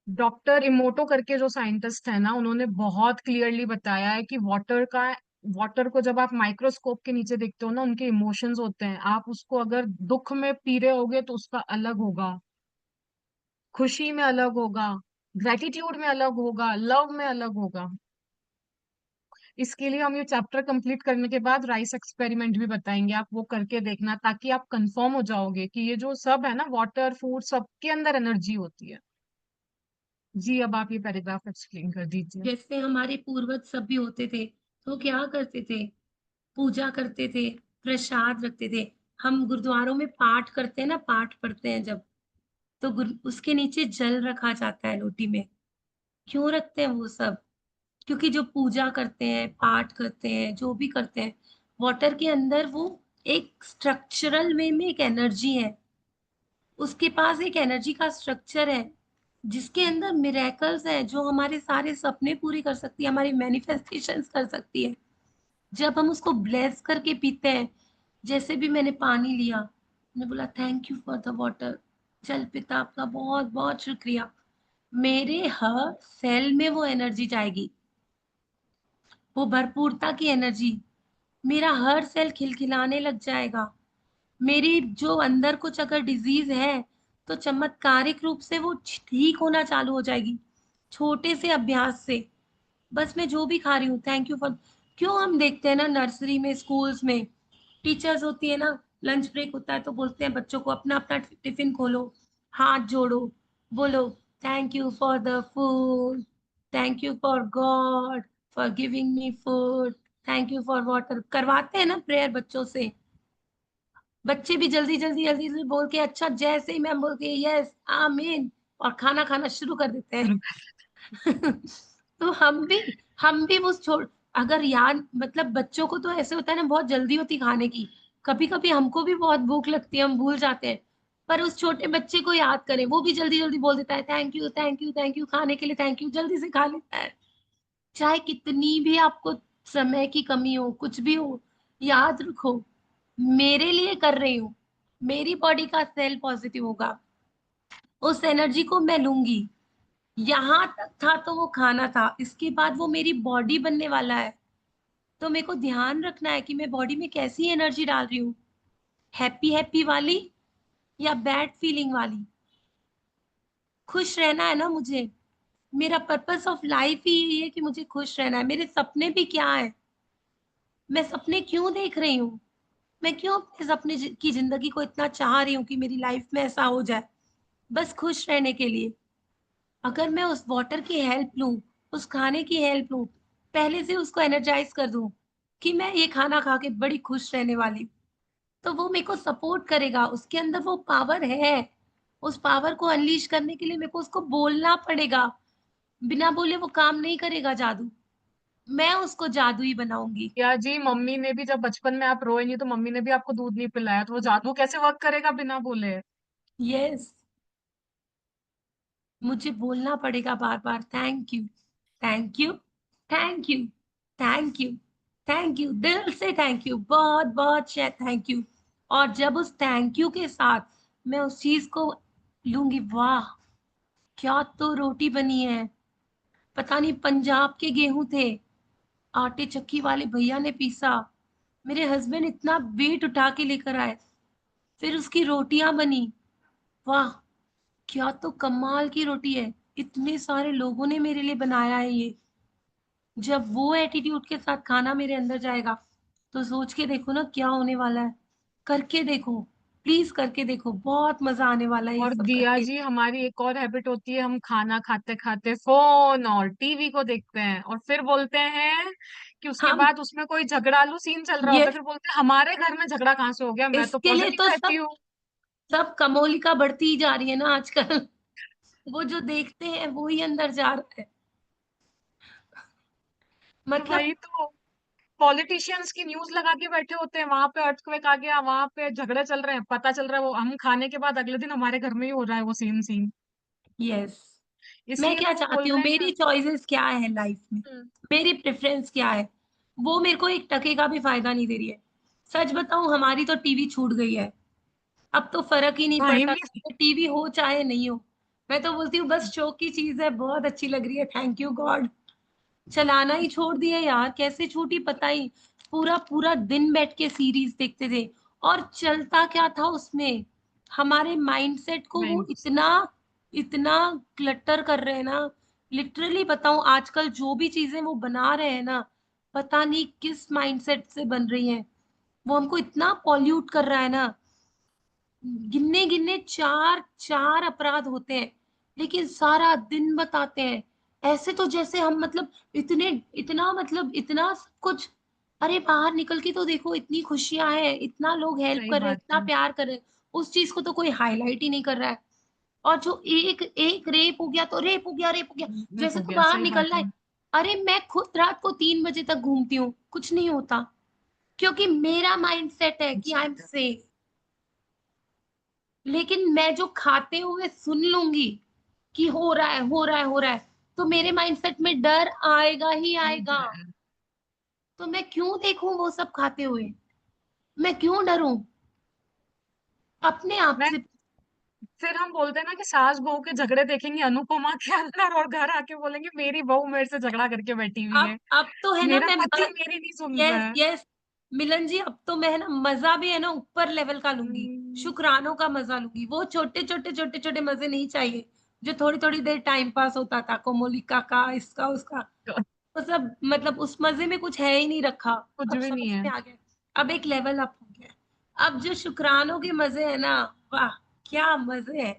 डॉक्टर इमोटो करके जो साइंटिस्ट है ना, उन्होंने बहुत क्लियरली बताया है कि वाटर को जब आप माइक्रोस्कोप के नीचे देखते हो ना, उनके इमोशंस होते हैं। आप उसको अगर दुख में पी रहे होगे तो उसका अलग होगा, खुशी में अलग होगा, ग्रेटिट्यूड में अलग होगा, लव में अलग होगा। इसके लिए हम ये चैप्टर कंप्लीट करने के बाद राइस एक्सपेरिमेंट भी बताएंगे, आप वो करके देखना ताकि आप कंफर्म हो जाओगे कि ये जो सब है ना, वाटर फूड सबके अंदर एनर्जी होती है। जी, अब आप ये पैराग्राफ एक्सप्लेन कर दीजिए। जैसे हमारे पूर्वज सब भी होते थे, तो क्या करते थे? पूजा करते थे, प्रसाद रखते थे। हम गुरुद्वारों में पाठ करते हैं ना, पाठ पढ़ते हैं जब, तो उसके नीचे जल रखा जाता है लोटी में। क्यों रखते हैं वो सब? क्योंकि जो पूजा करते हैं, पाठ करते हैं, जो भी करते हैं, वाटर के अंदर वो एक स्ट्रक्चरल वे में एक एनर्जी है। उसके पास एक एनर्जी का स्ट्रक्चर है जिसके अंदर मिरेकल्स हैं, जो हमारे सारे सपने पूरी कर सकती है, हमारी मैनिफेस्टेशंस कर सकती है। जब हम उसको ब्लेस करके पीते हैं, जैसे भी मैंने पानी लिया, मैंने बोला thank you for the water, जल पिता आपका बहुत बहुत शुक्रिया, मेरे हर सेल में वो एनर्जी जाएगी, वो भरपूरता की एनर्जी। मेरा हर सेल खिलखिलाने लग जाएगा, मेरी जो अंदर कुछ अगर डिजीज है तो चमत्कारिक रूप से वो ठीक होना चालू हो जाएगी, छोटे से अभ्यास से। बस मैं जो भी खा रही हूँ, थैंक यू फॉर। क्यों हम देखते हैं ना नर्सरी में, स्कूल्स में टीचर्स होती है ना, लंच ब्रेक होता है तो बोलते हैं बच्चों को अपना अपना टिफिन खोलो, हाथ जोड़ो, बोलो thank you for the food, thank you for God for giving me food, thank you for water. करवाते हैं ना प्रेयर बच्चों से। बच्चे भी जल्दी जल्दी जल्दी जल्दी बोल के, अच्छा जैसे ही मैम बोलती है यस आमीन, और खाना खाना शुरू कर देते हैं। तो हम भी वो छोड़, अगर याद मतलब बच्चों को तो ऐसे होता है ना, बहुत जल्दी होती खाने की, कभी कभी हमको भी बहुत भूख लगती है, हम भूल जाते हैं। पर उस छोटे बच्चे को याद करें, वो भी जल्दी जल्दी बोल देता है thank you thank you thank you, खाने के लिए थैंक यू, जल्दी से खा लेता है। चाहे कितनी भी आपको समय की कमी हो, कुछ भी हो, याद रखो मेरे लिए कर रही हूँ, मेरी बॉडी का सेल पॉजिटिव होगा, उस एनर्जी को मैं लूंगी। यहाँ तक था तो वो खाना था, इसके बाद वो मेरी बॉडी बनने वाला है। तो मेरे को ध्यान रखना है कि मैं बॉडी में कैसी एनर्जी डाल रही हूँ, हैप्पी हैप्पी वाली या बैड फीलिंग वाली। खुश रहना है ना मुझे, मेरा पर्पस ऑफ लाइफ ही यही है कि मुझे खुश रहना है। मेरे सपने भी क्या है, मैं सपने क्यों देख रही हूँ, मैं क्यों अपने सपने की जिंदगी को इतना चाह रही हूँ कि मेरी लाइफ में ऐसा हो जाए, बस खुश रहने के लिए। अगर मैं उस वाटर की हेल्प लूं, उस खाने की हेल्प लूं, पहले से उसको एनर्जाइज कर दूं कि मैं ये खाना खा के बड़ी खुश रहने वाली हूं, तो वो मेरे को सपोर्ट करेगा, उसके अंदर वो पावर है। उस पावर को अनलीश करने के लिए मेरे को उसको बोलना पड़ेगा, बिना बोले वो काम नहीं करेगा जादू, मैं उसको जादू ही बनाऊंगी। या जी, मम्मी ने भी जब बचपन में आप रोए नहीं तो मम्मी ने भी आपको दूध नहीं पिलाया, तो वो जादू कैसे वर्क करेगा बिना बोले? यस, मुझे बोलना पड़ेगा बार बार thank you thank you thank you thank you thank you, दिल से थैंक यू, बहुत बहुत थैंक यू। और जब उस थैंक यू के साथ मैं उस चीज को लूंगी, वाह क्या तो रोटी बनी है, पता नहीं पंजाब के गेहूं थे, आटे चक्की वाले भैया ने पीसा, मेरे हस्बैंड इतना वेट उठा के लेकर आए, फिर उसकी रोटियां बनी, वाह क्या तो कमाल की रोटी है, इतने सारे लोगों ने मेरे लिए बनाया है ये। जब वो एटीट्यूड के साथ खाना मेरे अंदर जाएगा तो सोच के देखो ना क्या होने वाला है। करके देखो, प्लीज करके देखो, बहुत मजा आने वाला है ये और सब दिया करके। जी, हमारी एक और हैबिट होती है, हम खाना खाते खाते फोन और टीवी को देखते हैं और फिर बोलते हैं कि उसके हम बाद उसमें कोई झगड़ालू सीन चल रहा ये, होता है, फिर बोलते हैं हमारे घर में झगड़ा कहाँ से हो गया, मैं तो इसके लिए पॉजिटिव तो रहती सब हूँ। सब कमोलिका बढ़ती ही जा रही है ना आजकल। वो जो देखते हैं वो ही अंदर जा रहा है, तो मतलब। वही तो, पॉलिटिशियंस की न्यूज लगा के बैठे होते हैं, वहां पे अर्थक्वेक आ गया, वहां पे झगड़े चल रहे हैं, पता चल रहा है वो हम खाने के बाद अगले दिन हमारे घर में ही हो रहा है वो सेम सीन। यस, मैं इसलिए क्या तो वो चाहती बोल हूँ, रहे मेरी हैं। चॉइसेस क्या है लाइफ में, हम्म, मेरी प्रेफरेंस क्या है, वो मेरे को एक टके का भी फायदा नहीं दे रही है। सच बताऊं, हमारी तो टीवी छूट गई है, अब तो फर्क ही नहीं भाई पड़ता नहीं। टीवी हो चाहे नहीं हो। मैं तो बोलती हूँ बस शो की चीज है, बहुत अच्छी लग रही है, थैंक यू गॉड। चलाना ही छोड़ दिया यार, कैसे छूटी पता ही। पूरा पूरा दिन बैठ के सीरीज देखते थे, और चलता क्या था उसमें, हमारे माइंडसेट को वो नहीं, इतना इतना क्लटर कर रहे हैं ना। लिटरली बताऊं, आजकल जो भी चीजें वो बना रहे हैं ना, पता नहीं किस माइंडसेट से बन रही हैं। वो हमको इतना पॉल्यूट कर रहा है ना। गिन्ने गिन्ने चार चार अपराध होते हैं, लेकिन सारा दिन बताते हैं, ऐसे तो जैसे हम मतलब इतने इतना मतलब इतना सब कुछ। अरे बाहर निकल के तो देखो, इतनी खुशियां हैं, इतना लोग हेल्प सही कर रहे हैं, बात इतना है। प्यार कर रहे हैं, उस चीज को तो कोई हाईलाइट ही नहीं कर रहा है। और जो एक एक रेप हो गया तो रेप हो गया, रेप हो गया, नहीं जैसे हो तो गया, बाहर सही बात निकलना है। है। अरे मैं खुद रात को 3 बजे तक घूमती हूँ, कुछ नहीं होता, क्योंकि मेरा माइंड सेट है कि आई एम सेफ। लेकिन मैं जो खाते हुए सुन लूंगी कि हो रहा है हो रहा है हो रहा है, तो मेरे माइंडसेट में डर आएगा ही आएगा। तो मैं क्यों देखूं वो सब खाते हुए, मैं क्यों डरूं अपने आप मैं से। फिर हम बोलते हैं ना कि सास बहू के झगड़े देखेंगे अनुपमा के अंदर और घर आके बोलेंगे मेरी बहू मेरे से झगड़ा करके बैठी हुई है, अब तो है ना, मेरा मैं पति मेरी नहीं सुन रहा यस है। यस, मिलन जी अब तो मैं ना मजा भी है ना ऊपर लेवल का लूंगी, शुक्रानों का मजा लूंगी। वो छोटे छोटे छोटे छोटे मजे नहीं चाहिए जो थोड़ी थोड़ी देर टाइम पास होता था, कोमोलिका का, इसका उसका। वो सब मतलब उस मजे में कुछ है ही नहीं रखा। कुछ अब भी नहीं समझ है। में आ गया। अब एक लेवल अप हो गया। अब जो शुक्रानों के मजे है ना, वाह क्या मजे हैं।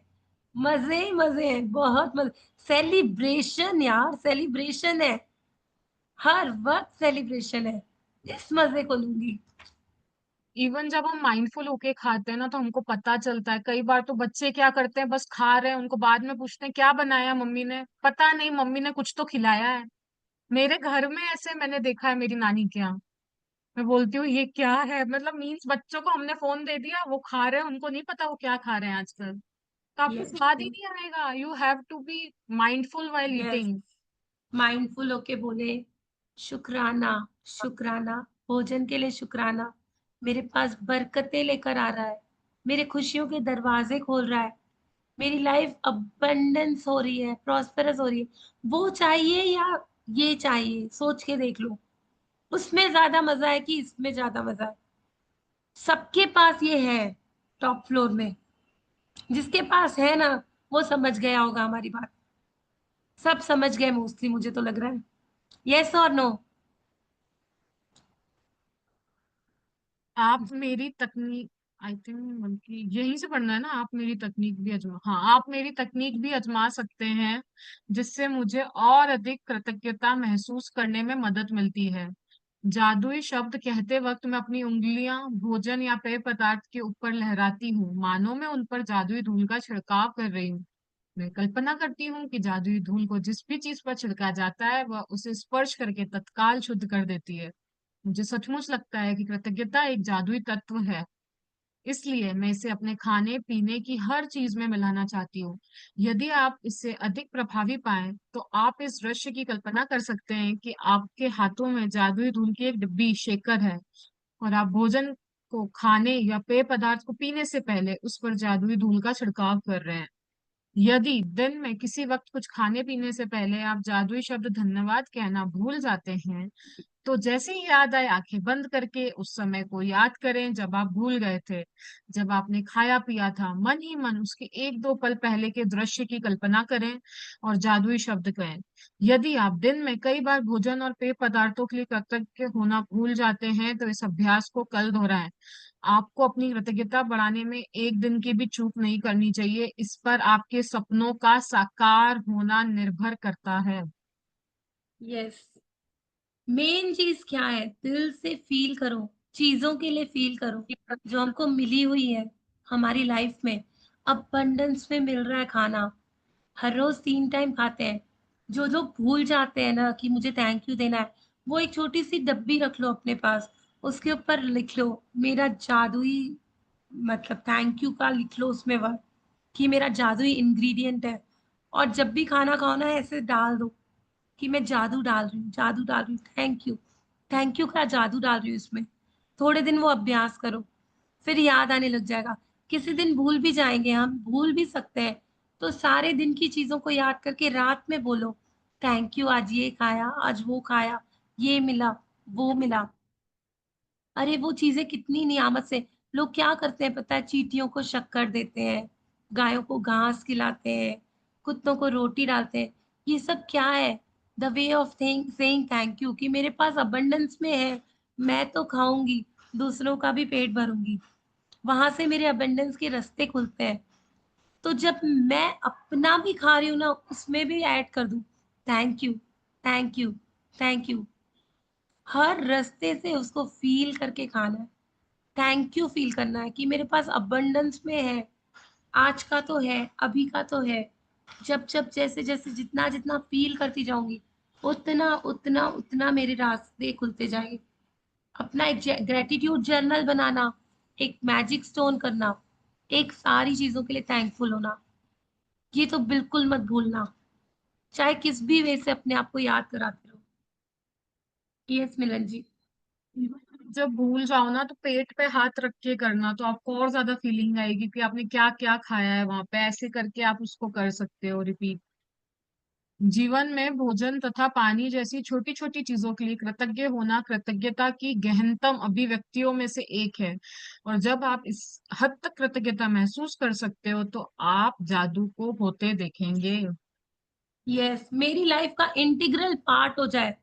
मजे ही मजे हैं, बहुत मजे। सेलिब्रेशन यार, सेलिब्रेशन है, हर वक्त सेलिब्रेशन है। इस मजे को लूंगी। इवन जब हम माइंडफुल होके खाते हैं ना तो हमको पता चलता है। कई बार तो बच्चे क्या करते हैं, बस खा रहे हैं, उनको बाद में पूछते हैं क्या बनाया मम्मी ने, पता नहीं मम्मी ने कुछ तो खिलाया है। मेरे घर में ऐसे मैंने देखा है मेरी नानी के यहाँ। मैं बोलती हूँ ये क्या है, मतलब मीन्स बच्चों को हमने फोन दे दिया, वो खा रहे हैं, उनको नहीं पता वो क्या खा रहे हैं आजकल। तो आपको यस स्वाद ही नहीं आएगा। You have to be mindful while yes, eating. Mindful होके बोले शुक्राना, शुक्राना, भोजन के लिए शुक्राना। मेरे पास बरकतें लेकर आ रहा है, मेरे खुशियों के दरवाजे खोल रहा है, मेरी लाइफ अबंडेंस हो रही है, प्रॉस्पेरस हो रही है। वो चाहिए या ये चाहिए, सोच के देख लो। उसमें ज्यादा मजा है कि इसमें ज्यादा मजा है? सबके पास ये है टॉप फ्लोर में। जिसके पास है ना, वो समझ गया होगा हमारी बात। सब समझ गए मोस्टली, मुझे तो लग रहा है। यस और नो? आप मेरी तकनीक, आई थिंक बल्कि यहीं से पढ़ना है ना, आप मेरी तकनीक भी आजमा, हाँ आप मेरी तकनीक भी आजमा सकते हैं, जिससे मुझे और अधिक कृतज्ञता महसूस करने में मदद मिलती है। जादुई शब्द कहते वक्त मैं अपनी उंगलियां भोजन या पेय पदार्थ के ऊपर लहराती हूँ, मानो मैं उन पर जादुई धूल का छिड़काव कर रही हूँ। मैं कल्पना करती हूँ कि जादुई धूल को जिस भी चीज पर छिड़का जाता है वह उसे स्पर्श करके तत्काल शुद्ध कर देती है। मुझे सचमुच लगता है कि कृतज्ञता एक जादुई तत्व है, इसलिए मैं इसे अपने खाने पीने की हर चीज में मिलाना चाहती हूँ। यदि आप इससे अधिक प्रभावी पाएं तो आप इस दृश्य की कल्पना कर सकते हैं कि आपके हाथों में जादुई धूल की एक डिब्बी शेकर है और आप भोजन को खाने या पेय पदार्थ को पीने से पहले उस पर जादुई धूल का छिड़काव कर रहे हैं। यदि दिन में किसी वक्त कुछ खाने पीने से पहले आप जादुई शब्द धन्यवाद कहना भूल जाते हैं, तो जैसे ही याद आए आंखें बंद करके उस समय को याद करें जब आप भूल गए थे। जब आपने खाया पिया था, मन ही मन उसके एक दो पल पहले के दृश्य की कल्पना करें और जादुई शब्द कहें। यदि आप दिन में कई बार भोजन और पेय पदार्थों के लिए कृतज्ञ होना भूल जाते हैं तो इस अभ्यास को कल दोहराएं। आपको अपनी कृतज्ञता बढ़ाने में एक दिन की भी चूक नहीं करनी चाहिए। इस पर आपके सपनों का साकार होना निर्भर करता है। यस, मेन चीज क्या है, दिल से फील करो, चीजों के लिए फील करो जो हमको मिली हुई है हमारी लाइफ में। अबंडेंस में मिल रहा है खाना, हर रोज 3 टाइम खाते हैं। जो जो भूल जाते हैं ना कि मुझे थैंक यू देना है, वो एक छोटी सी डब्बी रख लो अपने पास। उसके ऊपर लिख लो मेरा जादुई, मतलब थैंक यू का लिख लो उसमें वर्ड, कि मेरा जादुई इंग्रेडिएंट है। और जब भी खाना खाओ ना, ऐसे डाल दो कि मैं जादू डाल रही हूँ, जादू डाल रही हूँ, थैंक यू, थैंक यू का जादू डाल रही हूँ इसमें। थोड़े दिन वो अभ्यास करो, फिर याद आने लग जाएगा। किसी दिन भूल भी जाएंगे, हम भूल भी सकते हैं। तो सारे दिन की चीजों को याद करके रात में बोलो थैंक यू, आज ये खाया, आज वो खाया, ये मिला, वो मिला। अरे वो चीजें कितनी नियामत से। लोग क्या करते हैं पता है, चींटियों को शक्कर देते हैं, गायों को घास खिलाते हैं, कुत्तों को रोटी डालते हैं। ये सब क्या है? The way of think saying thank you, कि मेरे पास अबंडेंस में है, मैं तो खाऊंगी, दूसरों का भी पेट भरूंगी। वहां से मेरे अबंडेंस के रास्ते खुलते हैं। तो जब मैं अपना भी खा रही हूँ ना, उसमें भी ऐड कर दूं thank you, thank you, thank you. हर रास्ते से उसको फील करके खाना है। थैंक यू फील करना है कि मेरे पास अबंडेंस में है, आज का तो है, अभी का तो है। जब जब जैसे जैसे जितना जितना फील करती जाऊंगी, उतना उतना उतना मेरे रास्ते खुलते जाएंगे। अपना एक ग्रेटिट्यूड जर्नल बनाना, एक मैजिक स्टोन करना, एक सारी चीजों के लिए थैंकफुल होना, ये तो बिल्कुल मत भूलना। चाहे किस भी वे से अपने आप को याद कराते रहो। यस मिलन जी। जब भूल जाओ ना तो पेट पे हाथ रख के करना, तो आपको और ज्यादा फीलिंग आएगी कि आपने क्या क्या खाया है वहां पे। ऐसे करके आप उसको कर सकते हो रिपीट। जीवन में भोजन तथा पानी जैसी छोटी छोटी चीजों के लिए कृतज्ञ होना कृतज्ञता की गहनतम अभिव्यक्तियों में से एक है। और जब आप इस हद तक कृतज्ञता महसूस कर सकते हो तो आप जादू को होते देखेंगे। यस, मेरी लाइफ का इंटीग्रल पार्ट हो जाए,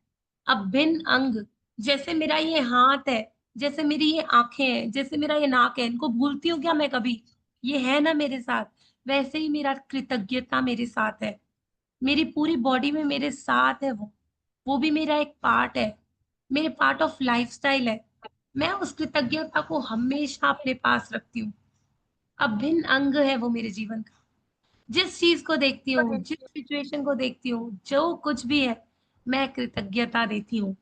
अभिन्न अंग। जैसे मेरा ये हाथ है, जैसे मेरी ये आंखें हैं, जैसे मेरा ये नाक है, इनको भूलती हूँ क्या मैं कभी? ये है ना मेरे साथ। वैसे ही मेरा कृतज्ञता मेरे साथ है, मेरी पूरी बॉडी में मेरे साथ है वो भी मेरा एक पार्ट है, मेरे पार्ट ऑफ लाइफस्टाइल है। मैं उस कृतज्ञता को हमेशा अपने पास रखती हूँ। अभिन्न अंग है वो मेरे जीवन का। जिस चीज को देखती हूँ, जिस सिचुएशन को देखती हूँ, जो कुछ भी है, मैं कृतज्ञता देती हूँ।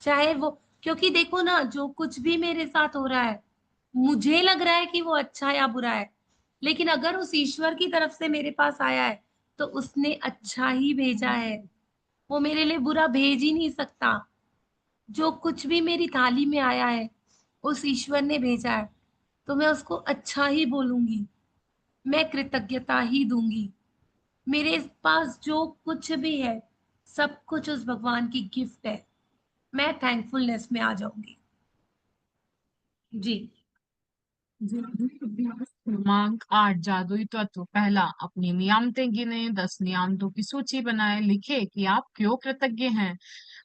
चाहे वो, क्योंकि देखो ना, जो कुछ भी मेरे साथ हो रहा है, मुझे लग रहा है कि वो अच्छा या बुरा है, लेकिन अगर उस ईश्वर की तरफ से मेरे पास आया है, तो उसने अच्छा ही भेजा है। वो मेरे लिए बुरा भेज ही नहीं सकता। जो कुछ भी मेरी थाली में आया है, उस ईश्वर ने भेजा है, तो मैं उसको अच्छा ही बोलूंगी, मैं कृतज्ञता ही दूंगी। मेरे पास जो कुछ भी है, सब कुछ उस भगवान की गिफ्ट है। मैं थैंकफुलनेस में आ जाऊंगी। जी। क्रमांक 8 जादुई तत्व। पहला, अपनी नियामतें गिने, 10 नियामतों की सूची बनाए, लिखे कि आप क्यों कृतज्ञ हैं।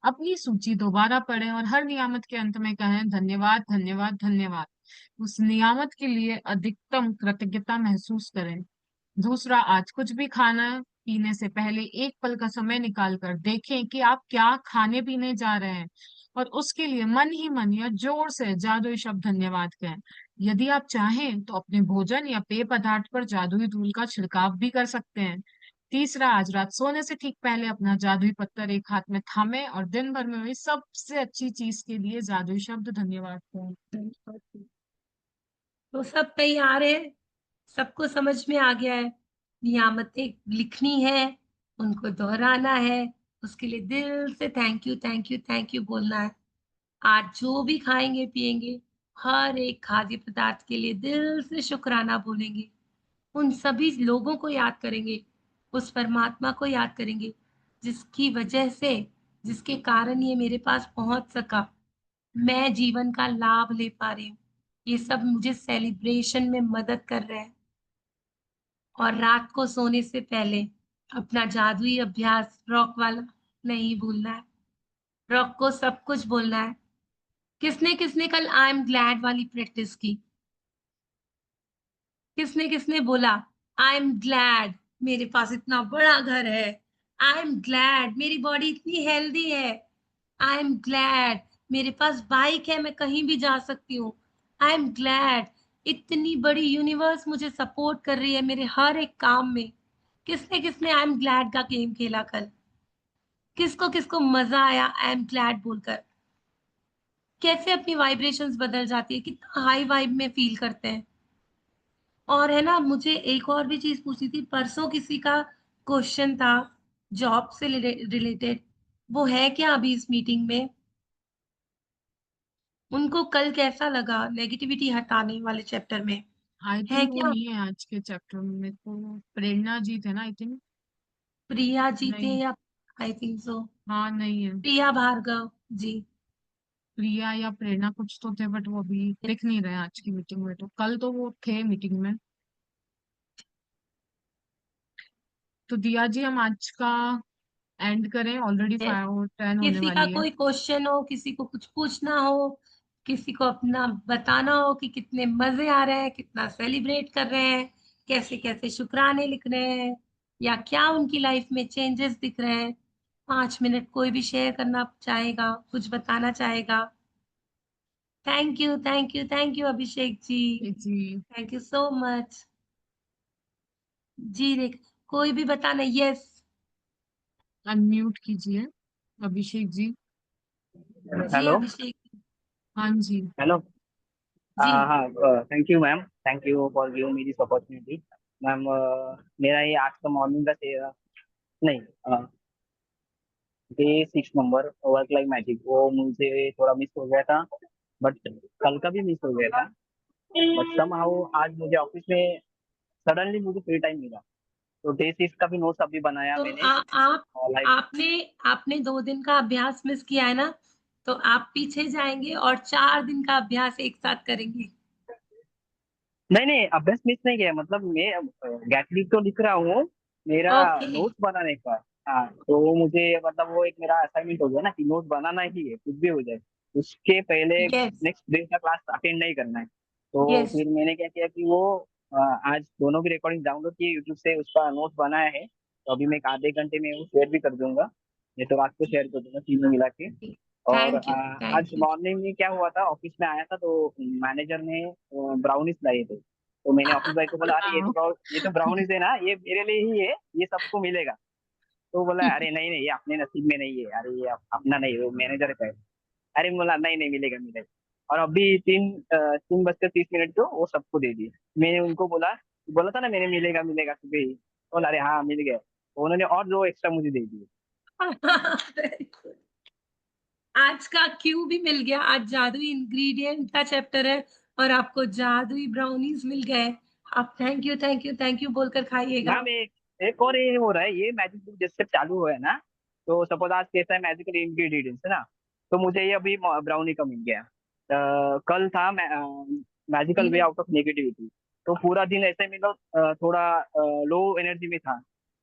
अपनी सूची दोबारा पढ़ें और हर नियामत के अंत में कहें धन्यवाद धन्यवाद धन्यवाद। उस नियामत के लिए अधिकतम कृतज्ञता महसूस करें। दूसरा, आज कुछ भी खाना पीने से पहले एक पल का समय निकाल कर देखें कि आप क्या खाने पीने जा रहे हैं और उसके लिए मन ही मन या जोर से जादुई शब्द धन्यवाद कहें। यदि आप चाहें तो अपने भोजन या पेय पदार्थ पर जादुई धूल का छिड़काव भी कर सकते हैं। तीसरा, आज रात सोने से ठीक पहले अपना जादुई पत्थर एक हाथ में थामे और दिन भर में हुई सबसे अच्छी चीज के लिए जादुई शब्द धन्यवाद कहें। तो सब तैयार है, सबको समझ में आ गया है। नियामतें लिखनी है, उनको दोहराना है, उसके लिए दिल से thank you thank you thank you बोलना है। आज जो भी खाएंगे पिएंगे, हर एक खाद्य पदार्थ के लिए दिल से शुक्राना बोलेंगे। उन सभी लोगों को याद करेंगे, उस परमात्मा को याद करेंगे, जिसकी वजह से, जिसके कारण ये मेरे पास पहुंच सका, मैं जीवन का लाभ ले पा रही हूँ। ये सब मुझे सेलिब्रेशन में मदद कर रहे हैं। और रात को सोने से पहले अपना जादुई अभ्यास रॉक वाला नहीं भूलना है। रॉक को सब कुछ बोलना है। किसने किसने कल आई एम ग्लैड वाली प्रैक्टिस की? किसने किसने बोला आई एम ग्लैड मेरे पास इतना बड़ा घर है, आई एम ग्लैड मेरी बॉडी इतनी हेल्दी है, आई एम ग्लैड मेरे पास बाइक है, मैं कहीं भी जा सकती हूँ, आई एम ग्लैड इतनी बड़ी यूनिवर्स मुझे सपोर्ट कर रही है मेरे हर एक काम में। किसने किसने आई एम ग्लैड का गेम खेला कल? किसको किसको मजा आया आई एम ग्लैड बोलकर? कैसे अपनी वाइब्रेशंस बदल जाती है, कितना हाई वाइब में फील करते हैं। और है ना, मुझे एक और भी चीज पूछनी थी। परसों किसी का क्वेश्चन था जॉब से रिलेटेड, वो है क्या अभी इस मीटिंग में? उनको कल कैसा लगा नेगेटिविटी हटाने वाले चैप्टर में? आई है थिंक वो क्या? नहीं है आज के चैप्टर में, तो प्रेरणा जी थे ना, आई थिंक। प्रिया जी थे नहीं। या? I think so. हाँ, नहीं है। प्रिया भार्गव जी। प्रिया या प्रेरणा कुछ तो थे, बट वो अभी दिख नहीं रहे आज की मीटिंग में। तो कल तो वो थे मीटिंग में। तो दिया जी, हम आज का एंड करें, ऑलरेडी Yes. 5:10 होने किसी का वाली है। कोई क्वेश्चन हो, किसी को कुछ पूछना हो, किसी को अपना बताना हो कि कितने मजे आ रहे हैं, कितना सेलिब्रेट कर रहे हैं, कैसे कैसे शुक्राने लिख रहे हैं, या क्या उनकी लाइफ में चेंजेस दिख रहे हैं, 5 मिनट कोई भी शेयर करना चाहेगा, कुछ बताना चाहेगा? Thank you thank you thank you Abhishek ji. जी। Thank you so much. जी देख, कोई भी बताना। यस। अनम्यूट कीजिए अभिषेक जी। जी हेलो। अभिषेक हाँ जी। हेलो। जी। हाँ, thank you ma'am, thank you for giving me this opportunity. Ma'am, मेरा ये आज का मॉर्निंग का नहीं, day 6 number work life magic, वो मुझे थोड़ा मिस हो गया था, बट कल का भी मिस हो गया था। बट समहाउ आज मुझे ऑफिस में सडनली मुझे फ्री टाइम मिला, तो टेस्ट का भी नोट्स अभी बनाया तो मैंने। आप लाइक आपने आपने 2 दिन का अभ्यास मिस किया है ना, तो आप पीछे जाएँगे और 4 दिन का अभ्यास एक साथ करेंगे। नहीं नहीं, अभ्यास मिस नहीं किया, मतलब मैं गैटलिक तो लिख रहा हूँ, मेरा ओके, नोट्स बनाने का। हाँ, तो मुझे मतलब वो एक मेरा असाइनमेंट हो गया ना कि नोट्स बनाना ही है, कुछ भी हो जाए उसके पहले यस, नेक्स्ट डे का क्लास अटेंड नहीं करना है। तो यस। फिर मैंने क्या किया कि वो आज दोनों की रिकॉर्डिंग डाउनलोड की यूट्यूब से, उसका नोट्स बनाया है, तो अभी मैं एक आधे घंटे में वो शेयर भी कर दूंगा, ये तो रात को शेयर कर दूंगा तीनों मिला के। और आज थैंक यू। मॉर्निंग में क्या हुआ था, ऑफिस में आया था तो मैनेजर ने ब्राउनीज लाए थे, तो मैंने ऑफिस बॉय को बोला, अरे वाह। ये तो ब्राउनीज है ना, ये मेरे लिए ही है, ये सबको मिलेगा। तो बोला, अरे नहीं नहीं, ये अपने नसीब में नहीं है, अरे ये अपना नहीं, वो मैनेजर का है। अरे बोला, नहीं नहीं, मिलेगा मिलेगा। और अभी 3:30 को वो सबको दे दिए। मैंने उनको बोला, बोला था ना मैंने मिलेगा मिलेगा सुबह ही, बोला अरे हाँ मिल गया, तो उन्होंने और 2 एक्स्ट्रा मुझे दे दिए। Very good. आज का क्यू भी मिल गया, आज जादुई इंग्रेडिएंट का चैप्टर है और आपको जादुई ब्राउनीज़ मिल गए। आप थैंक यू बोलकर खाइएगा। मैम एक और ये हो रहा है, ये मैजिक बुक जैसे चालू हुआ है ना, तो सपोज आज कैसा है, मैजिकल इंग्रेडिएंट्स है ना, तो मुझे ये अभी ब्राउनी का मिल गया। कल था magical way out of negativity, तो पूरा दिन ऐसे में थोड़ा लो एनर्जी में था।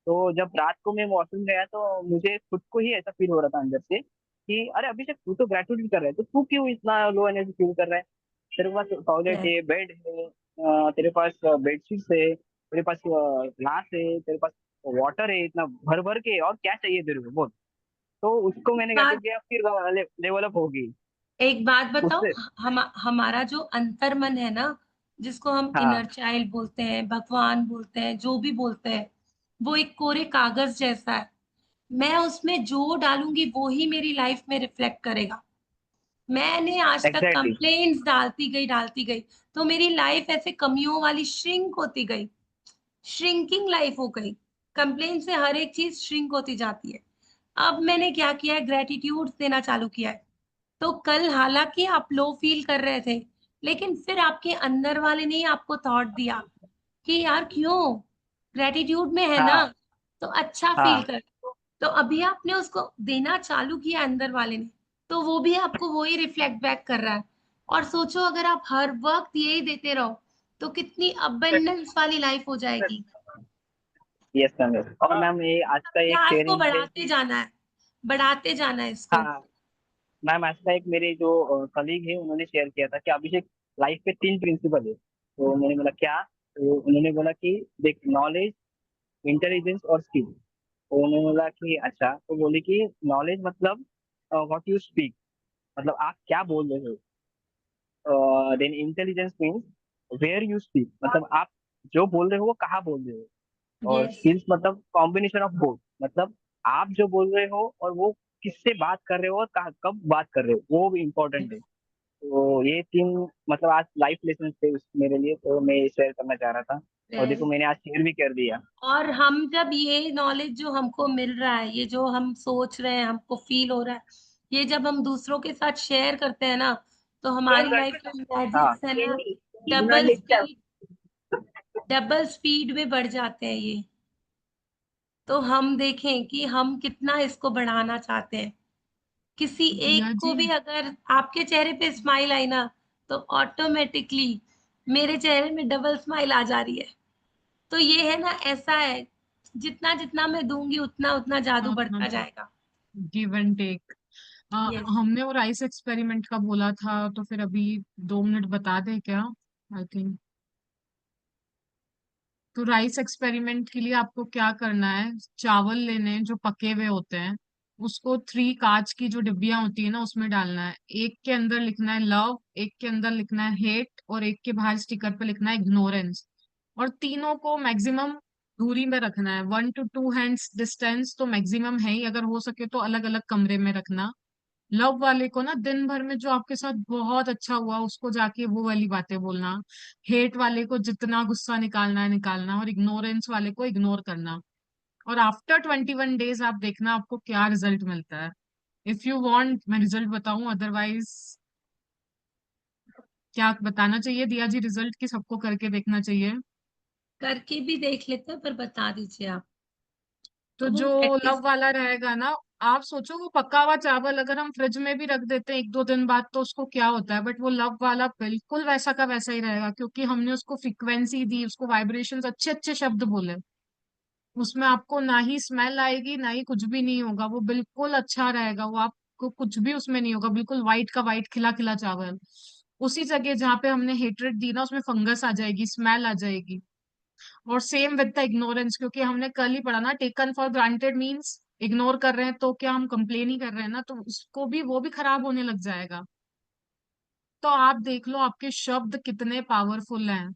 तो जब रात को मैं वॉशरूम गया तो मुझे खुद को ही ऐसा फील हो रहा था अंदर से कि अरे अभिषेक, तू तो ग्रेटिट्यूड कर रहा है, तो तू क्यों इतना लो एनर्जी फील कर रहा है? तेरे पास टॉयलेट यस, है, बेड है, तेरे पास बेडशीट्स है, तेरे पास ग्लास है, तेरे पास वाटर है, इतना भर भर के, और क्या चाहिए तेरे को बोल। तो उसको एक मैंने क्या बात किया, फिर लेवल अप होगी एक बात बताऊं, उससे। हमारा जो अंतर्मन है ना, जिसको हम हाँ इनर चाइल्ड बोलते हैं, भगवान बोलते हैं, जो भी बोलते हैं, वो एक कोरे कागज जैसा है। मैं उसमें जो डालूंगी वो ही मेरी लाइफ में रिफ्लेक्ट करेगा। मैंने आज तक एग्जैक्टली। कंप्लेंट्स डालती गई, तो मेरी लाइफ ऐसे कमियों वाली श्रिंक होती गई, श्रिंकिंग लाइफ हो गई। कंप्लेन से हर एक चीज श्रिंक होती जाती है। अब मैंने क्या किया है, ग्रेटिट्यूड देना चालू किया है। तो कल हालांकि आप लो फील कर रहे थे, लेकिन फिर आपके अंदर वाले ने ही आपको थॉट दिया कि यार क्यों, ग्रेटिट्यूड में है ना, हाँ तो अच्छा फील हाँ, कर। तो अभी आपने उसको देना चालू किया अंदर वाले ने, तो वो भी आपको वही रिफ्लेक्ट बैक कर रहा है। और सोचो अगर आप हर वक्त यही देते रहो, तो कितनी अबंडेंस वाली लाइफ हो जाएगी। Yes ma'am, yes. और मैम ये आज का एक अभ्यास को शेयरिंग है बढ़ाते कि जाना है, बढ़ाते जाना है इसको। हाँ मैम, आज का एक मेरे जो कलीग है उन्होंने शेयर किया था कि अभिषेक, लाइफ के 3 प्रिंसिपल है, तो मैंने बोला क्या, तो उन्होंने बोला कि देख, नॉलेज, इंटेलिजेंस और स्किल। तो उन्होंने बोला कि अच्छा, तो बोले कि नॉलेज मतलब व्हाट यू स्पीक, मतलब आप क्या बोल रहे हो। Then intelligence means where you speak, मतलब आप जो बोल रहे हो वो कहाँ बोल रहे हो। और यस, स्किल्स मतलब कॉम्बिनेशन ऑफ बोथ, मतलब आप जो बोल रहे हो और वो किससे बात कर रहे हो और कब बात कर रहे हो, वो भी इम्पोर्टेंट है। तो ये 3 मतलब आज लाइफ लेसन थे मेरे लिए, तो मैं शेयर करना चाह रहा था, और देखो वेरी। मैंने आज शेयर भी कर दिया। और हम जब ये नॉलेज जो हमको मिल रहा है, ये जो हम सोच रहे हैं, हमको फील हो रहा है, ये जब हम दूसरों के साथ शेयर करते हैं ना, तो हमारी लाइफ में हाँ मैजिक्स है ना, डबल स्पीड डबल स्पीड में बढ़ जाते हैं ये। तो हम देखें कि हम कितना इसको बढ़ाना चाहते हैं। किसी एक दिया को जी। भी अगर आपके चेहरे पे स्माइल आई ना, तो ऑटोमेटिकली मेरे चेहरे में डबल स्माइल आ जा रही है। तो ये है ना, ऐसा है, जितना जितना मैं दूंगी उतना उतना जादू उतना बढ़ता जाएगा। Give and take. यस, हमने वो राइस एक्सपेरिमेंट का बोला था, तो फिर अभी 2 मिनट बता दे क्या? आई थिंक तो राइस एक्सपेरिमेंट के लिए आपको क्या करना है, चावल लेने हैं जो पके हुए होते हैं, उसको 3 कांच की जो डिब्बियां होती है ना उसमें डालना है। एक के अंदर लिखना है लव, एक के अंदर लिखना है हेट, और एक के बाहर स्टिकर पे लिखना है इग्नोरेंस। और तीनों को मैक्सिमम दूरी में रखना है, 1 to 2 हैंड्स डिस्टेंस तो मैक्सिमम है ही, अगर हो सके तो अलग अलग कमरे में रखना। लव वाले को ना दिन भर में जो आपके साथ बहुत अच्छा हुआ उसको जाके वो वाली बातें बोलना। हेट वाले को जितना गुस्सा निकालना है निकालना, और इग्नोरेंस वाले को इग्नोर करना। और आफ्टर 21 डेज आप देखना आपको क्या रिजल्ट मिलता है। इफ यू वांट मैं रिजल्ट बताऊं, अदरवाइज क्या बताना चाहिए दिया जी, रिजल्ट की सबको करके देखना चाहिए? करके भी देख लेते हैं, पर बता दीजिए आप। तो वो जो प्रैक्टिस। लव वाला रहेगा ना, आप सोचो वो पका हुआ चावल अगर हम फ्रिज में भी रख देते हैं 1-2 दिन बाद तो उसको क्या होता है, बट वो लव वाला बिल्कुल वैसा का वैसा ही रहेगा, क्योंकि हमने उसको फ्रीक्वेंसी दी, उसको वाइब्रेशंस, अच्छे अच्छे शब्द बोले। उसमें आपको ना ही स्मेल आएगी ना ही कुछ भी नहीं होगा, वो बिल्कुल अच्छा रहेगा, वो आपको कुछ भी उसमें नहीं होगा, बिल्कुल व्हाइट का व्हाइट खिला खिला चावल। उसी जगह जहाँ पे हमने हेट्रेड दी ना, उसमें फंगस आ जाएगी, स्मेल आ जाएगी। और सेम विद द इग्नोरेंस, क्योंकि हमने कल ही पढ़ा ना, taken for granted means ignore कर रहे हैं, तो क्या हम कंप्लेन ही कर रहे हैं ना, तो उसको भी, वो भी खराब होने लग जाएगा। तो आप देख लो आपके शब्द कितने पावरफुल हैं,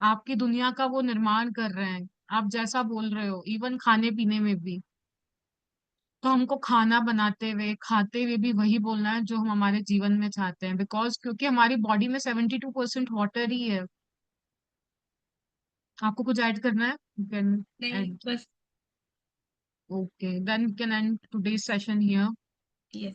आपकी दुनिया का वो निर्माण कर रहे हैं। आप जैसा बोल रहे हो, इवन खाने पीने में भी, तो हमको खाना बनाते हुए खाते हुए भी वही बोलना है जो हम हमारे जीवन में चाहते हैं, बिकॉज क्योंकि हमारी बॉडी में 72% वाटर ही है। आपको कुछ ऐड करना है? You can नहीं, add. बस। Okay, then we can end today's session here. Yes.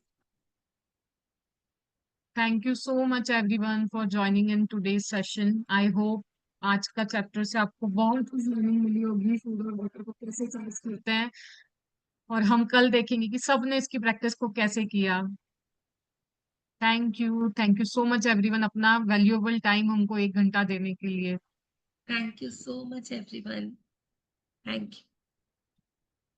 Thank you so much everyone for joining in today's session. I hope आज का चैप्टर से आपको बहुत कुछ लर्निंग मिली होगी, फूड और वाटर को कैसे चार्ज करते हैं, और हम कल देखेंगे कि सबने इसकी प्रैक्टिस को कैसे किया। Thank you so much everyone, अपना वैल्यूएबल टाइम हमको 1 घंटा देने के लिए। Thank you so much everyone. Thank you.